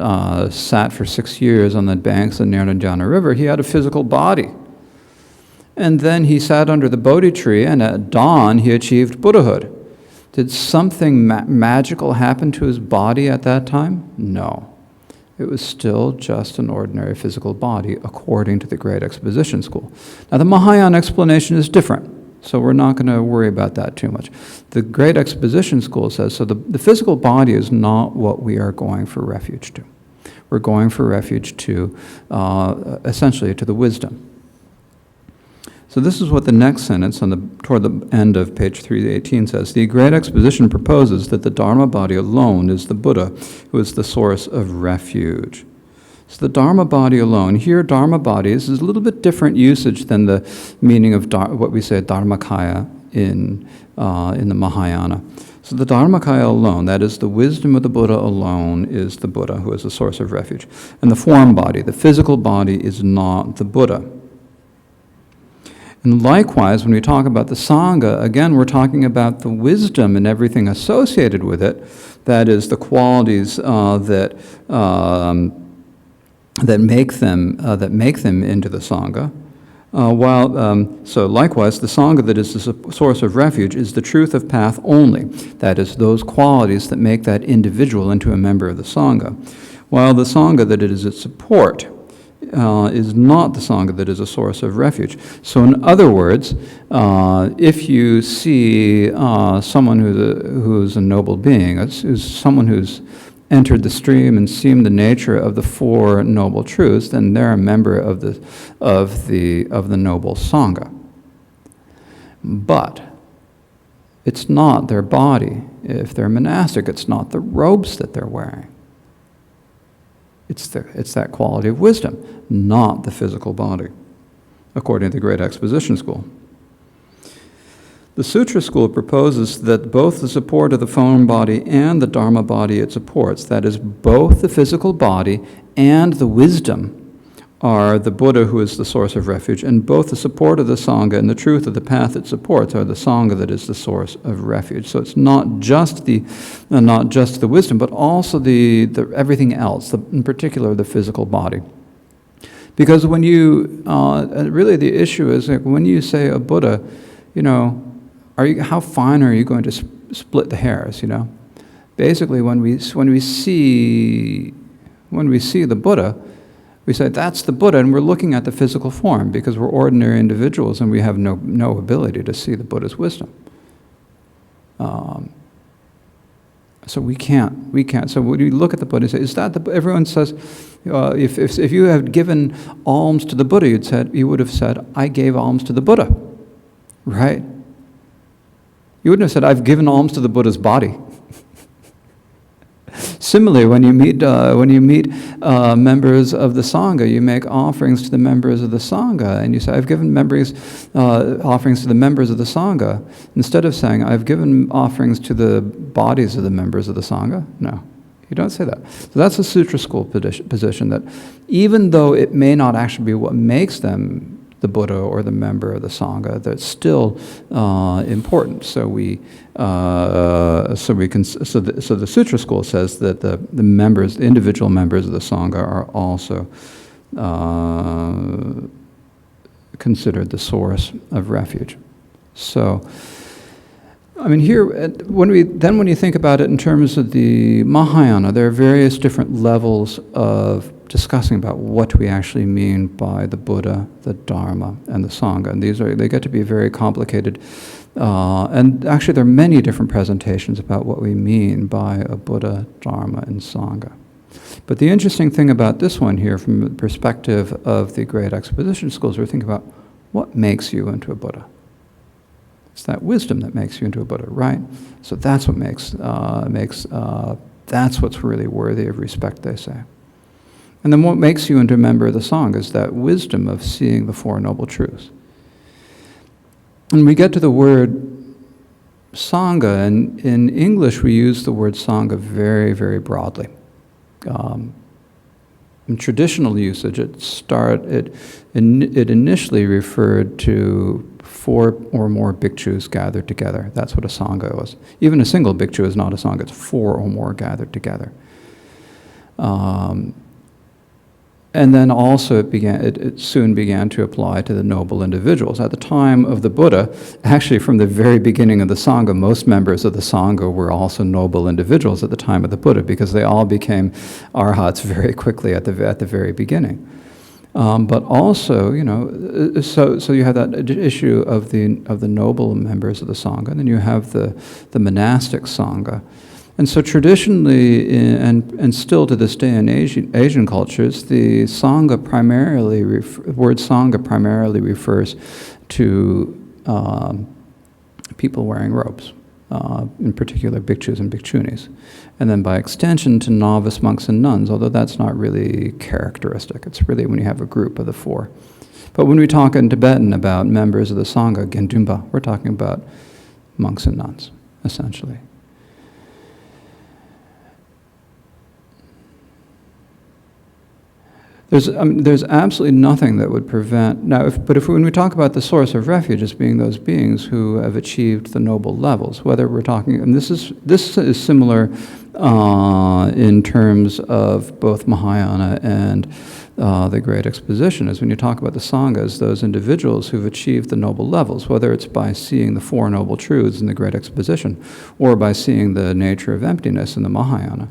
sat for 6 years on the banks of the Nirnjana River, he had a physical body. And then he sat under the Bodhi tree, and at dawn he achieved Buddhahood. Did something magical happen to his body at that time? No. It was still just an ordinary physical body, according to the Great Exposition School. Now, the Mahayana explanation is different, so we're not going to worry about that too much. The Great Exposition School says, so the physical body is not what we are going for refuge to. We're going for refuge to, essentially, to the wisdom. So this is what the next sentence toward the end of page 318 says. The Great Exposition proposes that the Dharma body alone is the Buddha, who is the source of refuge. So the Dharma body alone, here Dharma body is a little bit different usage than the meaning of what we say Dharmakaya in the Mahayana. So the Dharmakaya alone, that is the wisdom of the Buddha alone, is the Buddha, who is the source of refuge. And the form body, the physical body, is not the Buddha. And likewise, when we talk about the Sangha, again, we're talking about the wisdom and everything associated with it, that is, the qualities that make them into the Sangha. So likewise, the Sangha that is the source of refuge is the truth of path only, that is, those qualities that make that individual into a member of the Sangha, while the Sangha that it is its support is not the Sangha that is a source of refuge. So in other words, if you see someone who's a noble being, who's someone who's entered the stream and seen the nature of the Four Noble Truths, then they're a member of the Noble Sangha. But it's not their body. If they're monastic, it's not the robes that they're wearing. It's that quality of wisdom, not the physical body, according to the Great Exposition School. The Sutra School proposes that both the support of the form body and the Dharma body it supports, that is, both the physical body and the wisdom, are the Buddha, who is the source of refuge, and both the support of the Sangha and the truth of the path it supports are the Sangha that is the source of refuge. So it's not just the wisdom, but also the everything else, in particular the physical body. Because when you, really the issue is like when you say a Buddha, how fine are you going to split the hairs, Basically, when we see the Buddha, we say that's the Buddha, and we're looking at the physical form because we're ordinary individuals and we have no ability to see the Buddha's wisdom. So we can't. So when you look at the Buddha, you say, is that the? Everyone says, if you had given alms to the Buddha, you would have said, I gave alms to the Buddha, right? You wouldn't have said, I've given alms to the Buddha's body. Similarly, when you meet members of the Sangha, you make offerings to the members of the Sangha, and you say, I've given offerings to the members of the Sangha, instead of saying, I've given offerings to the bodies of the members of the Sangha. No, you don't say that. So that's a Sutra school position, that even though it may not actually be what makes them the Buddha or the member of the Sangha, that's still important. So the Sutra school says that the individual members of the Sangha are also considered the source of refuge. So, I mean, here, when you think about it in terms of the Mahayana, there are various different levels of discussing about what we actually mean by the Buddha, the Dharma, and the Sangha. And they get to be very complicated. And actually, there are many different presentations about what we mean by a Buddha, Dharma, and Sangha. But the interesting thing about this one here, from the perspective of the great exposition schools, we're thinking about what makes you into a Buddha. It's that wisdom that makes you into a Buddha, right? So that's what that's what's really worthy of respect, they say. And then what makes you into a member of the Sangha is that wisdom of seeing the Four Noble Truths. And we get to the word Sangha, and in English we use the word Sangha very, very broadly. In traditional usage, it initially referred to 4 or more bhikkhus gathered together. That's what a Sangha was. Even a single bhikkhu is not a Sangha, it's 4 or more gathered together. And then also it soon began to apply to the noble individuals. At the time of the Buddha, actually from the very beginning of the Sangha, most members of the Sangha were also noble individuals at the time of the Buddha, because they all became arhats very quickly at the very beginning. But also, so you have that issue of the noble members of the Sangha, and then you have the monastic Sangha. And so traditionally, and still to this day in Asian cultures, the Sangha word Sangha primarily refers to people wearing robes, in particular bhikkhus and bhikkhunis. And then by extension to novice monks and nuns, although that's not really characteristic. It's really when you have a group of the 4. But when we talk in Tibetan about members of the Sangha, Gendumpa, we're talking about monks and nuns, essentially. There's absolutely nothing that would prevent. Now, when we talk about the source of refuge as being those beings who have achieved the noble levels, whether we're talking, and this is similar in terms of both Mahayana and the Great Exposition, is when you talk about the Sanghas, those individuals who've achieved the noble levels, whether it's by seeing the Four Noble Truths in the Great Exposition, or by seeing the nature of emptiness in the Mahayana.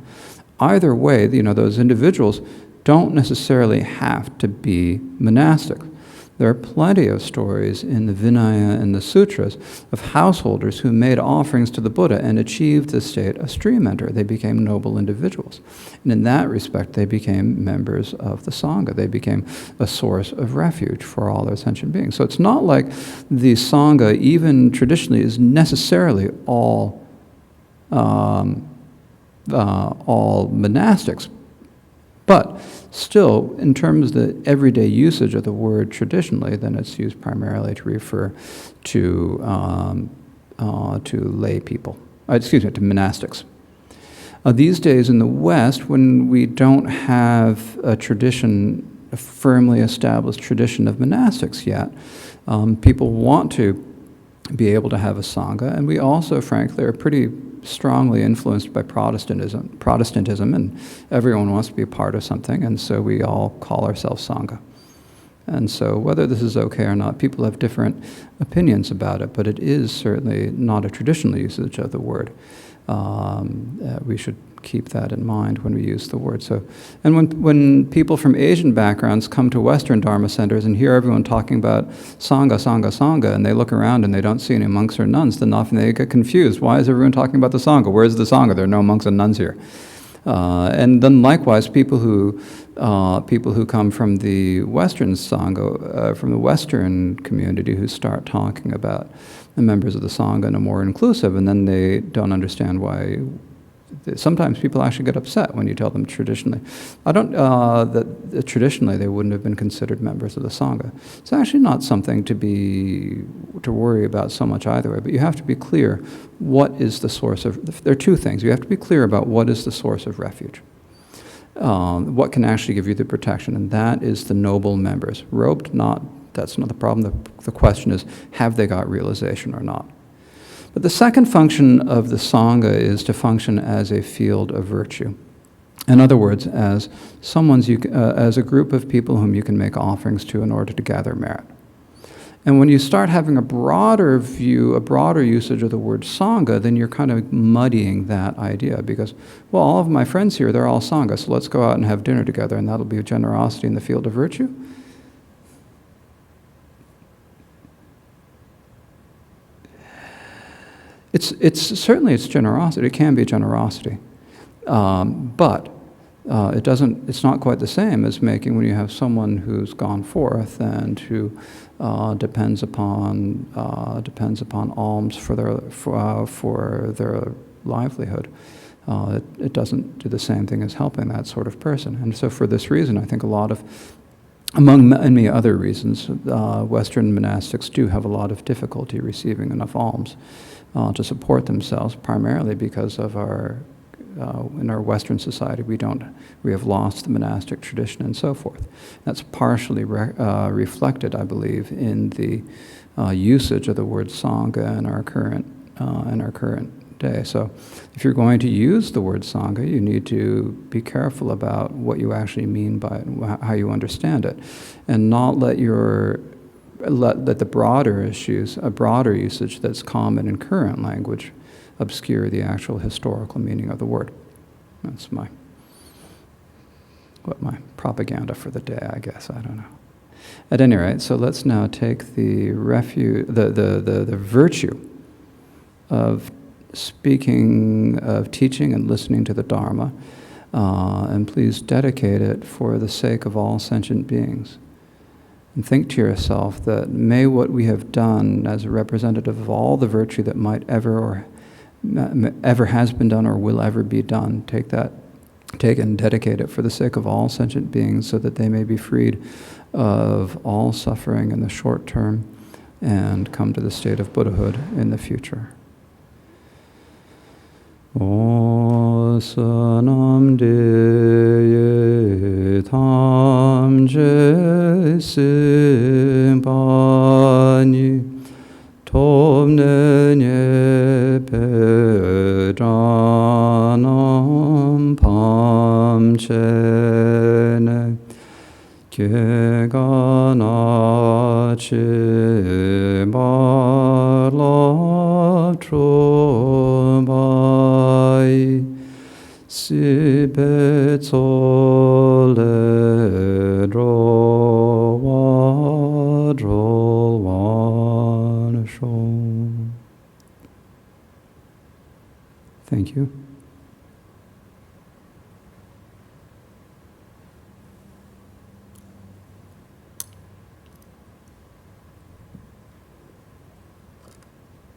Either way, those individuals don't necessarily have to be monastic. There are plenty of stories in the Vinaya and the Sutras of householders who made offerings to the Buddha and achieved the state of stream enter. They became noble individuals. And in that respect, they became members of the Sangha. They became a source of refuge for all their sentient beings. So it's not like the Sangha, even traditionally, is necessarily all monastics. But still, in terms of the everyday usage of the word traditionally, then it's used primarily to refer to lay people, to monastics. These days in the West, when we don't have a firmly established tradition of monastics yet, people want to be able to have a Sangha, and we also, frankly, are pretty strongly influenced by Protestantism, and everyone wants to be a part of something, and so we all call ourselves Sangha. And so whether this is okay or not, people have different opinions about it, but it is certainly not a traditional usage of the word. We should keep that in mind when we use the word. So, and when people from Asian backgrounds come to Western Dharma centers and hear everyone talking about Sangha, Sangha, Sangha, and they look around and they don't see any monks or nuns, then often they get confused. Why is everyone talking about the Sangha? Where's the Sangha? There are no monks and nuns here. And then likewise, people who come from the Western Sangha, from the Western community, who start talking about the members of the Sangha in a more inclusive, and then they don't understand why. Sometimes people actually get upset when you tell them traditionally. That traditionally they wouldn't have been considered members of the Sangha. It's actually not something to worry about so much either way, but you have to be clear what is the source of, there are two things. You have to be clear about what is the source of refuge. What can actually give you the protection, and that is the noble members. Roped, that's not the problem. The question is, have they got realization or not? But the second function of the Sangha is to function as a field of virtue. In other words, as as a group of people whom you can make offerings to in order to gather merit. And when you start having a broader view, a broader usage of the word Sangha, then you're kind of muddying that idea because, well, all of my friends here, they're all Sangha, so let's go out and have dinner together, and that'll be generosity in the field of virtue. It's certainly generosity. It can be generosity, but it's not quite the same as making when you have someone who's gone forth and who depends upon alms for their livelihood. It doesn't do the same thing as helping that sort of person. And so for this reason, I think among many other reasons, Western monastics do have a lot of difficulty receiving enough alms to support themselves, primarily because of in our Western society we have lost the monastic tradition and so forth. That's partially reflected, I believe, in the usage of the word Sangha in our current day. So if you're going to use the word Sangha, you need to be careful about what you actually mean by it and how you understand it, and not let the broader issues, a broader usage that's common in current language, obscure the actual historical meaning of the word. That's my propaganda for the day, I guess. I don't know. At any rate, so let's now take the virtue of speaking, of teaching and listening to the Dharma, and please dedicate it for the sake of all sentient beings. And think to yourself that may what we have done as a representative of all the virtue that might ever has been done or will ever be done, take and dedicate it for the sake of all sentient beings so that they may be freed of all suffering in the short term and come to the state of Buddhahood in the future. Osanam deye tam je simpani tomne nye pedranam pamchene kegana che barla trobai sibe tsole drowa drowan shom. Thank you.